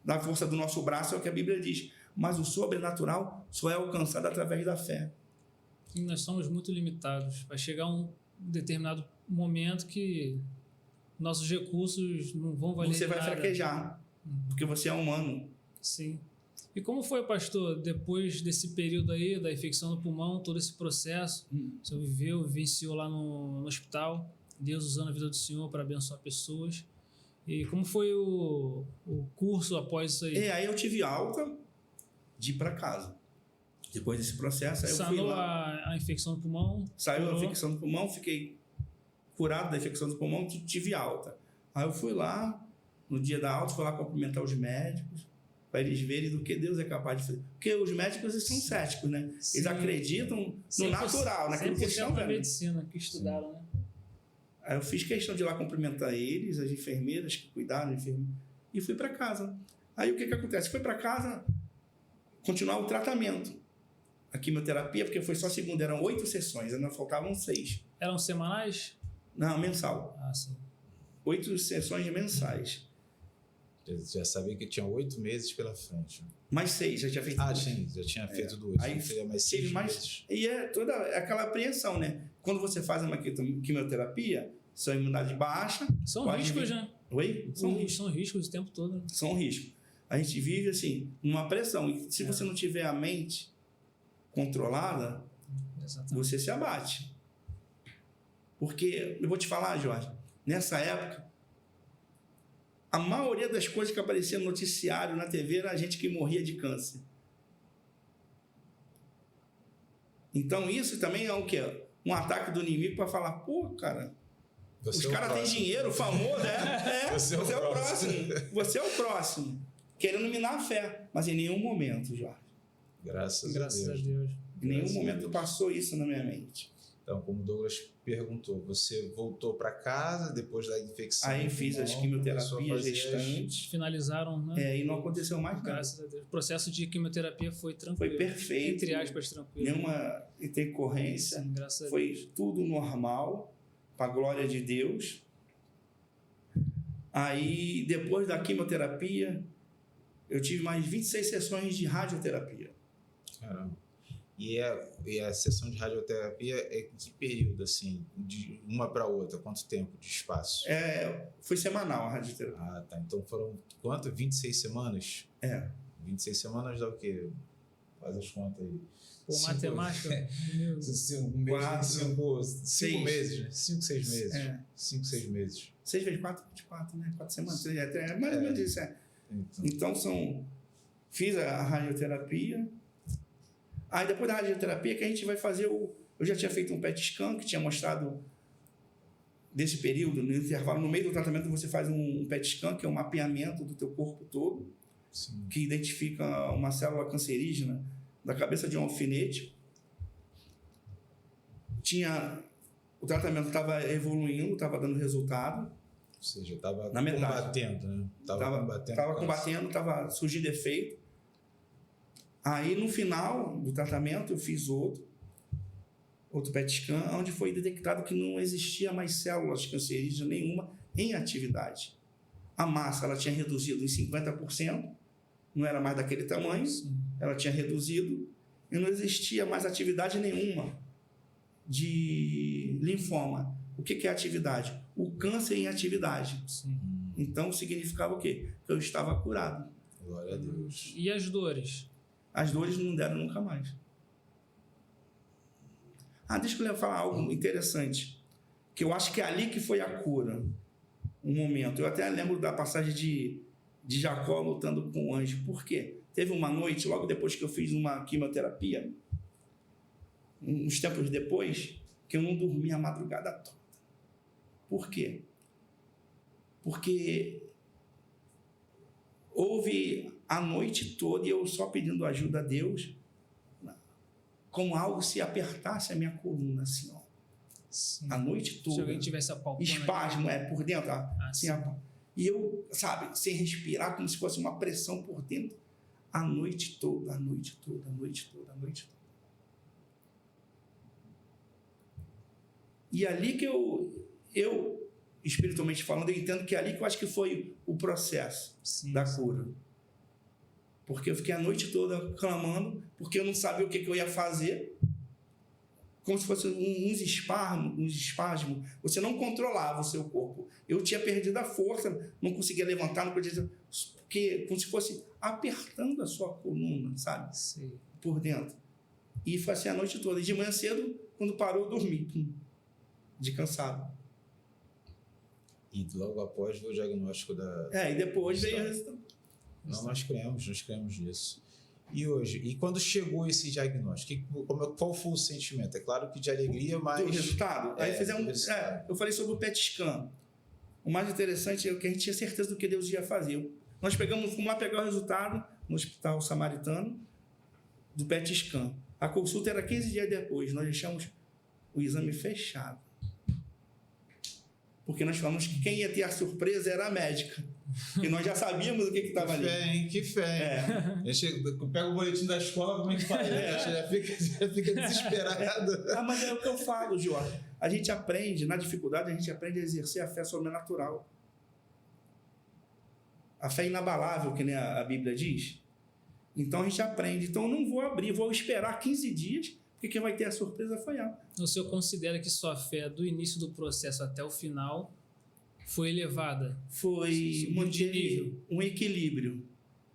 da força do nosso braço, é o que a Bíblia diz. Mas o sobrenatural só é alcançado através da fé.
E nós somos muito limitados. Vai chegar um determinado momento que nossos recursos não vão valer
Você vai
nada.
fraquejar, porque você é humano.
Sim. E como foi, pastor, depois desse período aí, da infecção no pulmão, todo esse processo, o senhor vivenciou lá no hospital, Deus usando a vida do senhor para abençoar pessoas. E como foi o curso após isso aí?
Aí eu tive alta de ir para casa. Depois desse processo, aí eu fui
Sanou
lá.
a infecção do pulmão?
Saiu a
curou?
infecção do pulmão, fiquei curado da infecção do pulmão, tive alta. Aí eu fui lá, no dia da alta, fui lá cumprimentar os médicos, para eles verem do que Deus é capaz de fazer. Porque os médicos, eles são céticos, né?
Sim.
Eles acreditam no
100%,
natural, naquilo que eles estão
da
vendo.
medicina que estudaram, né?
Aí eu fiz questão de ir lá cumprimentar eles, as enfermeiras que cuidaram, e fui para casa. Aí o que acontece? Fui para casa continuar o tratamento. A quimioterapia, porque foi só segunda, eram 8 sessões, ainda faltavam 6.
Eram semanais?
Não, mensal.
Ah, sim.
8 sessões mensais.
Já sabia que tinha 8 meses pela frente.
Mais 6, já tinha feito.
Sim, já tinha feito 2.
Aí
Seria mais
teve
6
mais.
meses.
E é toda aquela apreensão, né? Quando você faz uma quimioterapia, sua imunidade baixa.
São
pode
riscos,
vir-
né?
Oi?
São riscos o tempo todo. Né?
São riscos. A gente vive assim, numa pressão. E se você não tiver a mente controlada,
Exatamente.
você se abate. Porque, eu vou te falar, Jorge, nessa época, a maioria das coisas que aparecia no noticiário, na TV, era gente que morria de câncer. Então, isso também é o quê? Um ataque do inimigo para falar, pô, cara,
Você
os
é o
caras têm
próximo.
dinheiro, famoso, né?
Você é o próximo.
Você é o próximo. Querendo minar a fé. Mas em nenhum momento, Jorge.
Graças
Graças
a
a
Deus.
Deus.
Em nenhum
Graças a
momento
Deus.
passou isso na minha mente.
Então, como o Douglas perguntou, você voltou para casa depois da infecção?
Aí
do
fiz as
pulmão, começou a
quimioterapias
fazer as-
restantes.
Finalizaram, né?
E não aconteceu mais nada.
Graças a Deus. O processo de quimioterapia foi tranquilo.
Foi perfeito.
Entre aspas, tranquilo.
Nenhuma intercorrência.
Sim, graças a Deus.
Foi tudo normal, para a glória de Deus. Aí, depois da quimioterapia, eu tive mais 26 sessões de radioterapia.
Caramba. E a sessão de radioterapia é em que período, assim, de uma para outra? Quanto tempo de espaço?
Foi semanal a radioterapia.
Ah, tá. Então foram quanto? 26 semanas? 26 semanas dá o quê? Faz as contas aí.
Pô, matemática, meu Deus.
Um mês,
4,
5
6
meses, né? 5, 6 meses.
É.
5, 6 meses.
6 vezes 4, 24, né? 4 semanas. É mais ou menos isso.
Então,
Então, fiz a radioterapia. Aí, depois da radioterapia, que a gente vai fazer eu já tinha feito um PET scan, que tinha mostrado desse período, no intervalo, no meio do tratamento, você faz um PET scan, que é um mapeamento do teu corpo todo,
sim.
que identifica uma célula cancerígena da cabeça de um alfinete. O tratamento estava evoluindo, estava dando resultado.
Ou seja, estava
Na metade.
combatendo, né? Estava combatendo.
Estava surgindo efeito. Aí, no final do tratamento, eu fiz outro PET scan, onde foi detectado que não existia mais células cancerígenas nenhuma em atividade. A massa ela tinha reduzido em 50%, não era mais daquele tamanho, ela tinha reduzido e não existia mais atividade nenhuma de linfoma. O que é atividade? O câncer em atividade.
Sim.
Então, significava o quê? Que eu estava curado.
Glória a Deus.
E as dores?
As dores não deram nunca mais. Deixa eu falar algo interessante, que eu acho que é ali que foi a cura. Um momento. Eu até lembro da passagem de Jacó lutando com o anjo. Por quê? Teve uma noite, logo depois que eu fiz uma quimioterapia, uns tempos depois, que eu não dormi a madrugada toda. Por quê? Porque houve a noite toda e eu só pedindo ajuda a Deus. como algo se apertasse a minha coluna, assim, ó,
Sim.
a noite
Se
toda.
alguém tivesse apalpando.
Espasmo, por dentro, assim,
sim.
e eu, sabe, sem respirar, como se fosse uma pressão por dentro, a noite toda, a noite toda, a noite toda, a noite toda. E ali que eu, espiritualmente falando, eu entendo que é ali que eu acho que foi o processo
Sim,
da
sim.
cura. Porque eu fiquei a noite toda clamando, porque eu não sabia o que eu ia fazer, como se fosse uns espasmos. Você não controlava o seu corpo. Eu tinha perdido a força, não conseguia levantar, não podia... Porque como se fosse apertando a sua coluna, sabe?
Sim.
Por dentro. E foi assim a noite toda. E de manhã cedo, quando parou, eu dormi. De cansado.
E logo após veio o diagnóstico da...
E depois veio o resultado.
Não, nós cremos nisso. E hoje, e quando chegou esse diagnóstico, qual foi o sentimento? É claro que de alegria, mas...
Do resultado. Aí fizemos... eu falei sobre o PET scan. O mais interessante é que a gente tinha certeza do que Deus ia fazer. Nós fomos lá pegar o resultado no Hospital Samaritano do PET scan. A consulta era 15 dias depois. Nós deixamos o exame fechado. Porque nós falamos que quem ia ter a surpresa era a médica. E nós já sabíamos o que estava ali.
Que fé, hein? A gente pega o boletim da escola, como é que faz? Já fica desesperado.
Mas é o que eu falo, Jorge. A gente aprende, na dificuldade, a gente aprende a exercer a fé sobrenatural. A fé inabalável, que nem a Bíblia diz. Então a gente aprende. Então eu não vou abrir, vou esperar 15 dias, porque quem vai ter a surpresa foi ela.
O senhor considera que sua fé, do início do processo até o final, foi elevada?
Manteve um equilíbrio.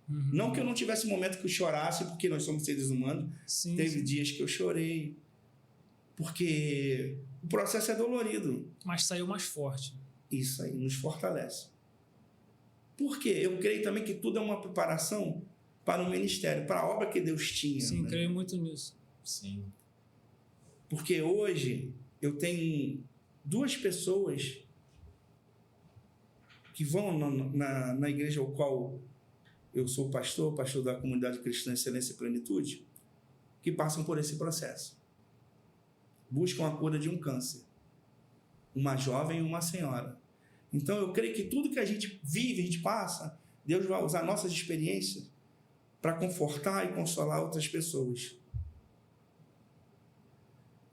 Uhum. Não que eu não tivesse momento que eu chorasse, porque nós somos seres humanos. Teve dias que eu chorei, porque o processo é dolorido.
Mas saiu mais forte.
Isso aí, nos fortalece. Por quê? Eu creio também que tudo é uma preparação para o ministério, para a obra que Deus tinha.
Sim,
né?
Creio muito nisso.
Sim.
Porque hoje eu tenho 2 pessoas que vão na igreja ao qual eu sou pastor da Comunidade Cristã Excelência e Plenitude, que passam por esse processo. Buscam a cura de um câncer. Uma jovem e uma senhora. Então eu creio que tudo que a gente vive, a gente passa, Deus vai usar nossas experiências para confortar e consolar outras pessoas.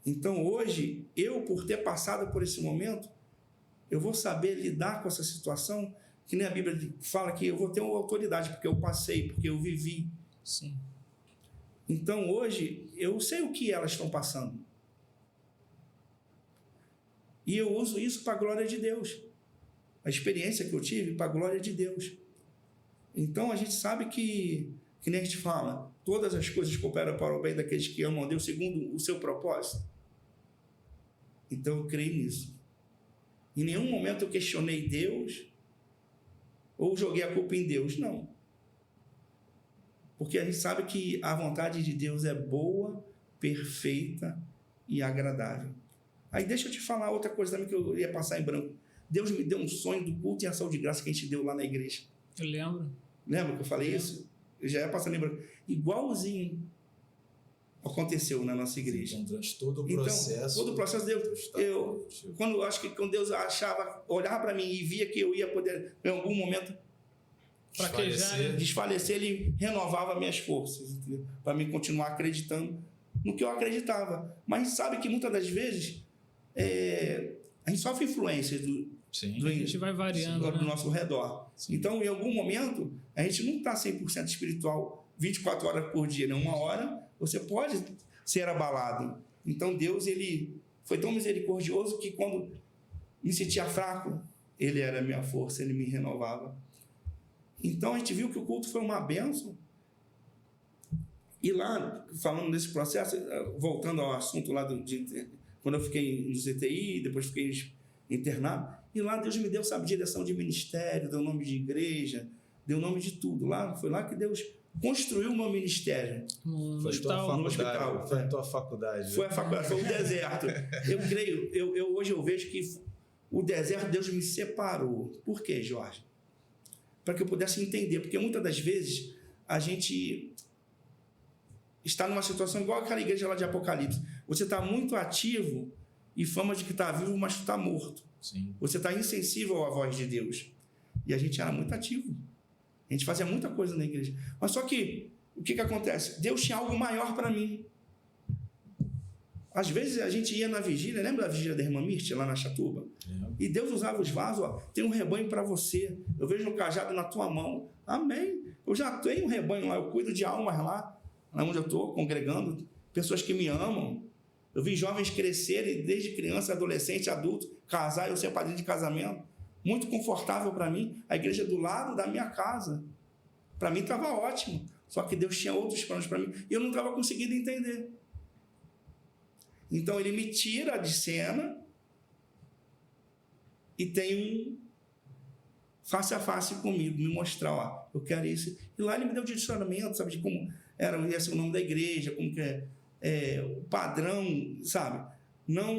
Então hoje, eu por ter passado por esse momento, eu vou saber lidar com essa situação, que nem a Bíblia fala que eu vou ter uma autoridade, porque eu passei, porque eu vivi.
Sim.
Então hoje, eu sei o que elas estão passando. E eu uso isso para a glória de Deus. A experiência que eu tive para a glória de Deus. Então a gente sabe que nem a gente fala, todas as coisas cooperam para o bem daqueles que amam a Deus segundo o seu propósito. Então eu creio nisso. Em nenhum momento eu questionei Deus ou joguei a culpa em Deus, não. Porque a gente sabe que a vontade de Deus é boa, perfeita e agradável. Aí deixa eu te falar outra coisa também que eu ia passar em branco. Deus me deu um sonho do culto e ação de graça que a gente deu lá na igreja.
Eu lembro.
Lembra que eu falei isso? Eu já ia passando em branco. Igualzinho aconteceu na nossa igreja.
Então, durante todo o processo...
Todo o processo, quando Deus olhava para mim e via que eu ia poder, em algum momento, desfalecer, Ele renovava minhas forças, para mim continuar acreditando no que eu acreditava. Mas sabe que muitas das vezes a gente sofre influências
a gente vai variando,
do nosso redor.
Sim.
Então, em algum momento, a gente não está 100% espiritual 24 horas por dia, né? Uma hora você pode ser abalado. Então, Deus ele foi tão misericordioso que quando me sentia fraco, Ele era a minha força, Ele me renovava. Então, a gente viu que o culto foi uma bênção. E lá, falando desse processo, voltando ao assunto lá quando eu fiquei no CTI, depois fiquei internado, e lá Deus me deu, direção de ministério, deu nome de igreja, deu nome de tudo. Foi lá que Deus construiu o meu ministério.
No hospital. Foi a tua faculdade.
Foi a faculdade, foi o deserto. Eu creio, hoje eu vejo que o deserto Deus me separou. Por quê, Jorge? Para que eu pudesse entender, porque muitas das vezes a gente está numa situação igual aquela igreja lá de Apocalipse. Você está muito ativo e fama de que está vivo, mas está morto.
Sim.
Você está insensível à voz de Deus. E a gente era muito ativo. A gente fazia muita coisa na igreja. Mas só que, o que acontece? Deus tinha algo maior para mim. Às vezes a gente ia na vigília, lembra da vigília da irmã Mirte, lá na Chatuba? E Deus usava os vasos, ó, tem um rebanho para você. Eu vejo um cajado na tua mão. Amém. Eu já tenho um rebanho lá, eu cuido de almas lá onde eu estou congregando, pessoas que me amam. Eu vi jovens crescerem desde criança, adolescente, adulto, casar, eu ser padrinho de casamento. Muito confortável para mim. A igreja do lado da minha casa. Para mim estava ótimo. Só que Deus tinha outros planos para mim e eu não estava conseguindo entender. Então ele me tira de cena e tem um face a face comigo, me mostrar, ó, eu quero isso. E lá ele me deu direcionamento, sabe, de como era o nome da igreja, como que o padrão, sabe? Não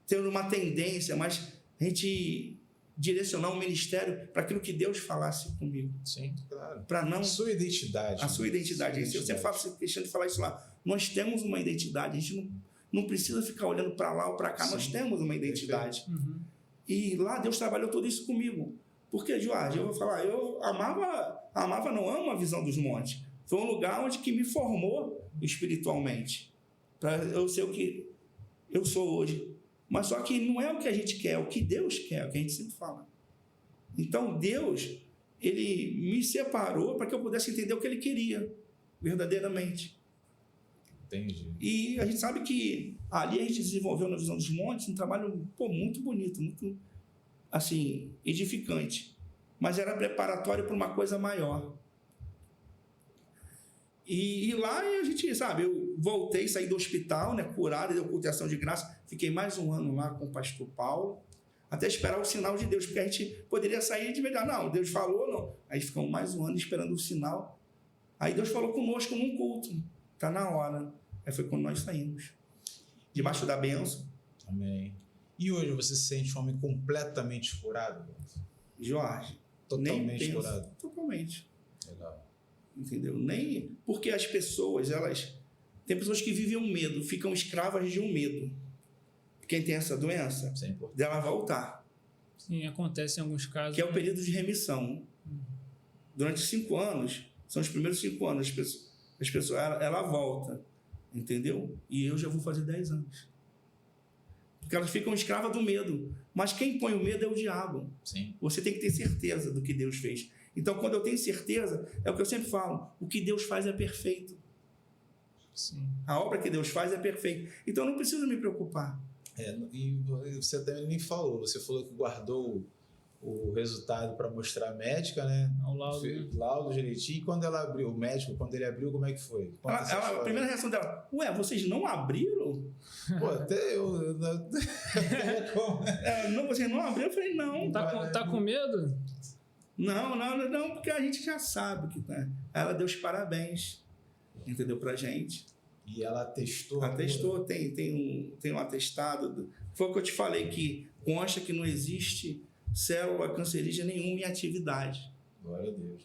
ter uma tendência, mas a gente direcionar um ministério para aquilo que Deus falasse comigo.
Sim, claro.
Para não...
A sua identidade.
A sua identidade. Eu sempre faço questão de falar isso lá. Nós temos uma identidade, a gente não precisa ficar olhando para lá ou para cá, nós temos uma identidade.
Uhum.
E lá Deus trabalhou tudo isso comigo. Porque, Jorge, eu vou falar, eu não amo a visão dos montes. Foi um lugar onde que me formou espiritualmente. Para eu ser o que eu sou hoje. Mas só que não é o que a gente quer, é o que Deus quer, é o que a gente sempre fala. Então, Deus, ele me separou para que eu pudesse entender o que ele queria, verdadeiramente.
Entendi.
E a gente sabe que ali a gente desenvolveu na Visão dos Montes um trabalho muito bonito, muito assim, edificante. Mas era preparatório para uma coisa maior. E lá a gente, sabe, eu voltei, saí do hospital, né, curado, de ocultação de graça. Fiquei mais um ano lá com o pastor Paulo, até esperar o sinal de Deus, porque a gente poderia sair de melhor. Não, Deus falou, não. Aí ficamos mais um ano esperando o sinal. Aí Deus falou conosco num culto. Está na hora. Aí foi quando nós saímos. Debaixo da bênção.
Amém. E hoje você se sente um homem completamente curado?
Jorge.
Totalmente curado?
Totalmente.
Legal.
Entendeu? Nem porque as pessoas, tem pessoas que vivem um medo, ficam escravas de um medo. Quem tem essa doença, dela voltar.
Sim, acontece em alguns casos.
Que é o período de remissão. Durante 5 anos, são os primeiros 5 anos, as pessoas, ela volta. Entendeu? E eu já vou fazer 10 anos. Porque elas ficam escravas do medo. Mas quem põe o medo é o diabo.
Sim.
Você tem que ter certeza do que Deus fez. Então, quando eu tenho certeza, é o que eu sempre falo, o que Deus faz é perfeito.
Sim.
A obra que Deus faz é perfeita. Então, eu não preciso me preocupar.
E você também nem falou, você falou que guardou o resultado para mostrar a médica, né?
O laudo, né?
Laudo direitinho. E quando ela abriu, o médico, quando ele abriu, como é que foi?
A primeira reação dela, ué, vocês não abriram?
Pô, até eu... não,
vocês não abriram? Eu falei, não.
Tá com medo?
Não, porque a gente já sabe que tá. Ela deu os parabéns, entendeu, pra gente.
E ela atestou?
Atestou, tem um atestado. Foi o que eu te falei, que consta que não existe célula cancerígena nenhuma em atividade.
Glória a Deus.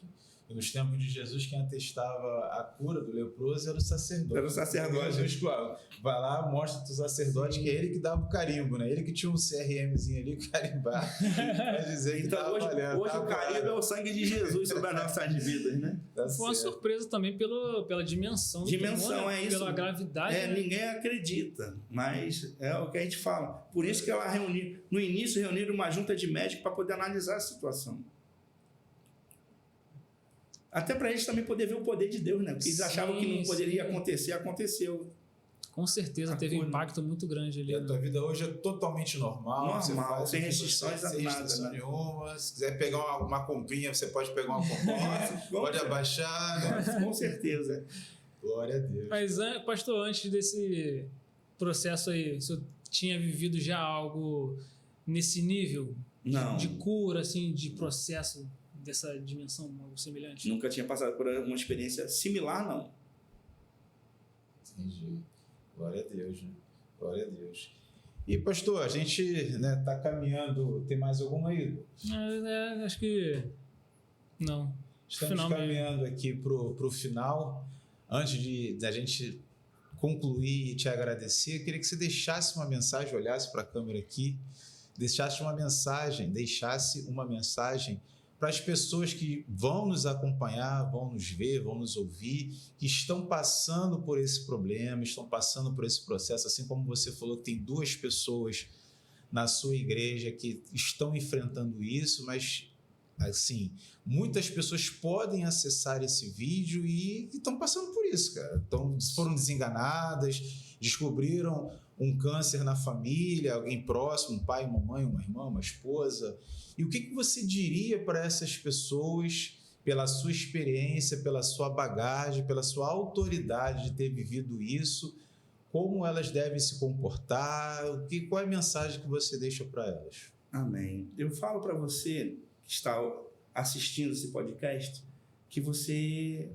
E nos tempos de Jesus, quem atestava a cura do leproso era o sacerdote.
Era o sacerdote.
Jesus, claro, vai lá, mostra para o sacerdote que é ele que dava o carimbo, né? Ele que tinha um CRMzinho ali, carimbar, para dizer que
então, hoje o carimbo é o sangue de Jesus sobre as nossas vidas, né?
Tá
Foi uma surpresa também pela dimensão.
Dimensão,
né?
É isso.
Pela gravidade. Né?
Ninguém acredita, mas é o que a gente fala. Por isso que ela no início reuniram uma junta de médicos para poder analisar a situação. Até para eles também poder ver o poder de Deus, né? Porque eles achavam que não poderia acontecer, aconteceu.
Com certeza, teve um impacto muito grande ali.
E a tua vida hoje é totalmente normal.
Sem restrições
sem restrição nenhuma. Se quiser pegar uma comprinha, você pode pegar uma comprinha. Pode abaixar.
Com certeza.
Glória a Deus.
Mas, pastor, antes desse processo aí, o senhor tinha vivido já algo nesse nível?
Não.
De cura, assim, de processo dessa dimensão, algo semelhante?
Nunca tinha passado por uma experiência similar, não.
Entendi. Glória a Deus, né? Glória a Deus. E, pastor, a gente tá caminhando. Tem mais alguma aí?
Acho que não.
Estamos caminhando aqui para o final. antes de a gente concluir e te agradecer, eu queria que você deixasse uma mensagem, olhasse para a câmera aqui, deixasse uma mensagem para as pessoas que vão nos acompanhar, vão nos ver, vão nos ouvir, que estão passando por esse problema, estão passando por esse processo, assim como você falou que tem 2 pessoas na sua igreja que estão enfrentando isso, mas assim, muitas pessoas podem acessar esse vídeo e estão passando por isso, cara. Então, foram desenganadas, descobriram um câncer na família, alguém próximo, um pai, uma mãe, uma irmã, uma esposa. E o que você diria para essas pessoas, pela sua experiência, pela sua bagagem, pela sua autoridade de ter vivido isso, como elas devem se comportar? Qual é a mensagem que você deixa para elas?
Amém. Eu falo para você que está assistindo esse podcast, que você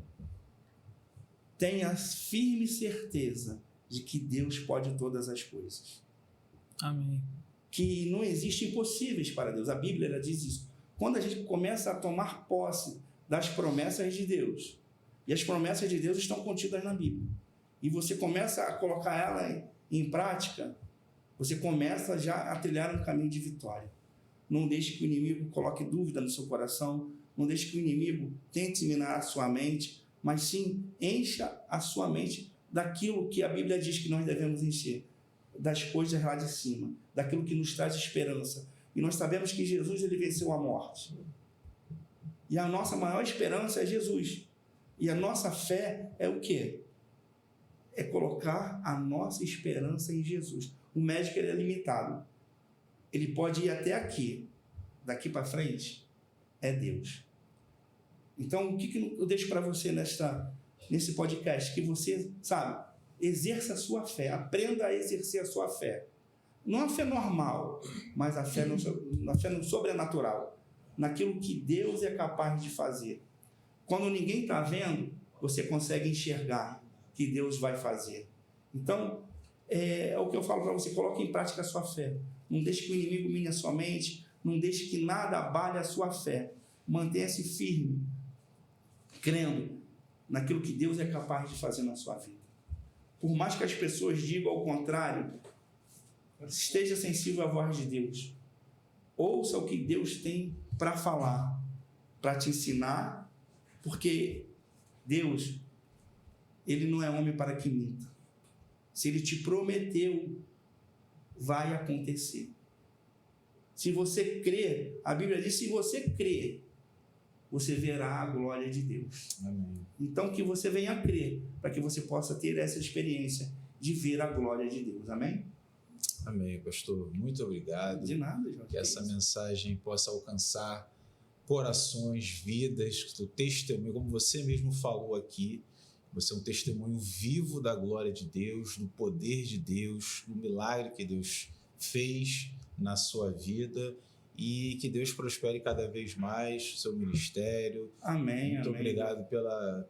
tenha firme certeza de que Deus pode todas as coisas.
Amém.
Que não existem impossíveis para Deus. A Bíblia ela diz isso. Quando a gente começa a tomar posse das promessas de Deus, e as promessas de Deus estão contidas na Bíblia, e você começa a colocar ela em prática, você começa já a trilhar um caminho de vitória. Não deixe que o inimigo coloque dúvida no seu coração, não deixe que o inimigo tente minar a sua mente, mas sim encha a sua mente daquilo que a Bíblia diz que nós devemos encher, das coisas lá de cima, daquilo que nos traz esperança. E nós sabemos que Jesus ele venceu a morte. E a nossa maior esperança é Jesus. E a nossa fé é o quê? É colocar a nossa esperança em Jesus. O médico ele é limitado. Ele pode ir até aqui. Daqui para frente é Deus. Então, o que eu deixo para você nesse podcast? Que você, exerça a sua fé. Aprenda a exercer a sua fé. Não a fé normal, mas a fé no sobrenatural. Naquilo que Deus é capaz de fazer. Quando ninguém está vendo, você consegue enxergar que Deus vai fazer. Então, é o que eu falo para você, coloque em prática a sua fé. Não deixe que o inimigo mine a sua mente, não deixe que nada abale a sua fé. Mantenha-se firme, crendo naquilo que Deus é capaz de fazer na sua vida. Por mais que as pessoas digam ao contrário, esteja sensível à voz de Deus. Ouça o que Deus tem para falar, para te ensinar, porque Deus, Ele não é homem para que minta. Se Ele te prometeu, vai acontecer. Se você crer, a Bíblia diz, se você crer, você verá a glória de Deus.
Amém.
Então, que você venha a crer, para que você possa ter essa experiência de ver a glória de Deus. Amém?
Amém, pastor. Muito obrigado.
De nada, Jorge.
Que essa mensagem possa alcançar corações, vidas, o testemunho, como você mesmo falou aqui, você é um testemunho vivo da glória de Deus, do poder de Deus, do milagre que Deus fez na sua vida, e que Deus prospere cada vez mais o seu ministério.
Amém.
Muito
amém.
obrigado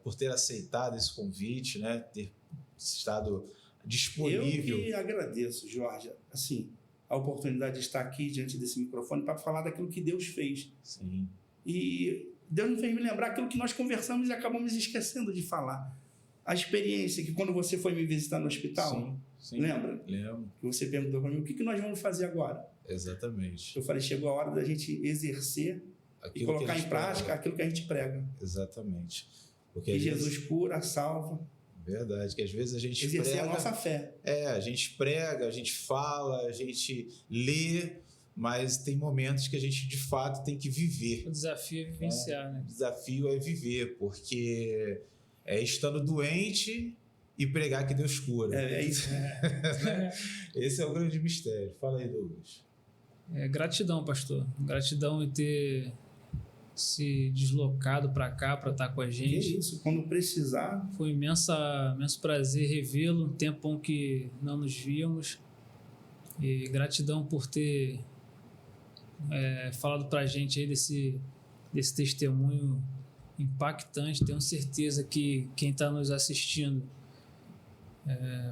por ter aceitado esse convite, né? Ter estado disponível.
Eu que agradeço, Jorge, assim, a oportunidade de estar aqui diante desse microfone para falar daquilo que Deus fez.
Sim.
E Deus me fez me lembrar aquilo que nós conversamos e acabamos esquecendo de falar. A experiência que quando você foi me visitar no hospital,
sim,
lembra?
Lembro.
Que você perguntou para mim, o que nós vamos fazer agora?
Exatamente.
Eu falei, chegou a hora da gente exercer e colocar em prática aquilo que a gente prega.
Exatamente. Porque
que Jesus cura, salva.
Verdade, que às vezes a gente
exercer
prega,
a nossa fé.
A gente prega, a gente fala, a gente lê, mas tem momentos que a gente de fato tem que viver.
O desafio é vivenciar, né?
O desafio é viver, porque é estando doente e pregar que Deus cura.
É isso.
Esse é o grande mistério. Fala aí, Douglas.
Gratidão, pastor. Gratidão em ter se deslocado para cá para estar com a gente.
Que isso, quando precisar.
Foi imenso prazer revê-lo, um tempão que não nos víamos. E gratidão por ter falado para a gente aí desse testemunho impactante. Tenho certeza que quem está nos assistindo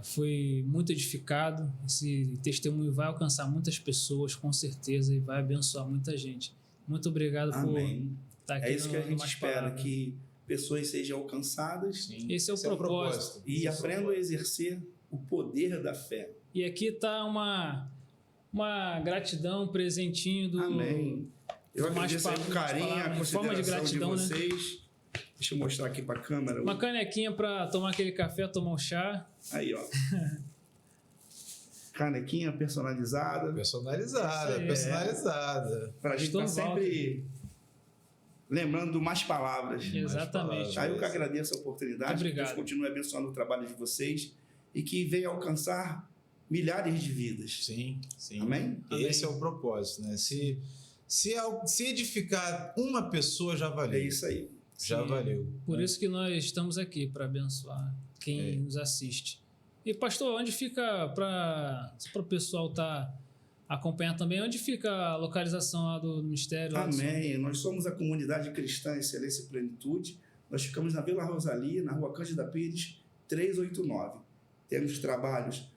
foi muito edificado. Esse testemunho vai alcançar muitas pessoas, com certeza, e vai abençoar muita gente. Muito obrigado.
Amém.
Por estar aqui.
É isso que a gente espera, que pessoas sejam alcançadas
Sim,
Esse é o propósito.
e aprendam a exercer o poder da fé.
E aqui está uma gratidão, um presentinho do...
Amém. Eu
Mais
agradeço aí o
mais
carinho, a
palavras, em forma de
consideração de
gratidão, né?
vocês. Deixa eu mostrar aqui para a câmera.
Uma canequinha para tomar aquele café, tomar um chá.
Aí, ó. Canequinha personalizada.
Personalizada,
Isso aí,
personalizada.
Para a gente estar
Pastor
sempre lembrando mais palavras.
Exatamente.
Aí eu que agradeço a oportunidade.
Muito
Que Deus
obrigado.
continue abençoando o trabalho de vocês e que venha alcançar milhares de vidas.
Sim, sim.
Amém?
Esse é o propósito, né? Se edificar uma pessoa, já valeu.
É isso aí.
Já
Sim.
valeu.
Por
né?
isso que nós estamos aqui, para abençoar quem nos assiste. E, pastor, onde fica, para o pessoal acompanhar também, onde fica a localização lá do ministério? lá do senhor?
Amém. Nós somos a comunidade cristã Excelência e Plenitude. Nós ficamos na Vila Rosalia, na rua Cândida Pires, 389. Temos trabalhos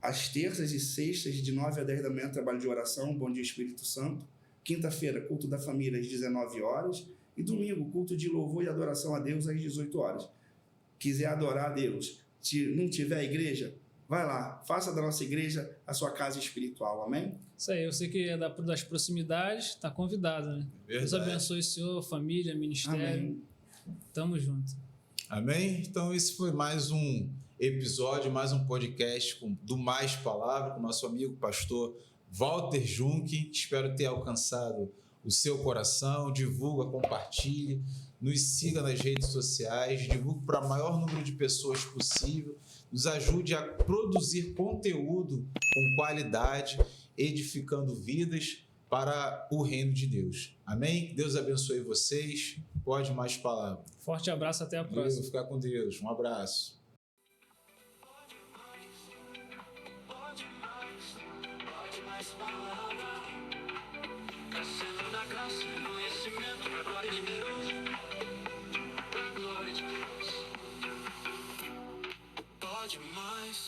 às terças e sextas, de 9 a 10 da manhã, trabalho de oração, Bom Dia Espírito Santo. Quinta-feira, culto da família, às 19 horas. E domingo, culto de louvor e adoração a Deus, às 18 horas. Quiser adorar a Deus, se não tiver igreja, vai lá, faça da nossa igreja a sua casa espiritual. Amém?
Isso aí, você que é das proximidades, está convidado, né? Deus
Verdade.
abençoe o senhor, família, ministério.
Amém.
Tamo junto.
Amém? Então, esse foi mais um episódio, mais um podcast do Mais Palavra, com o nosso amigo pastor Walter Junque. Espero ter alcançado o seu coração. Divulga, compartilhe, nos siga nas redes sociais, divulgue para o maior número de pessoas possível, nos ajude a produzir conteúdo com qualidade, edificando vidas para o reino de Deus. Amém? Deus abençoe vocês. Pode Mais Palavra.
Forte abraço, até a próxima.
Ficar com Deus. Um abraço.
Pode mais palavra. Crescendo na graça, no conhecimento, pra glória de Deus. Pra glória de Deus. Pode mais.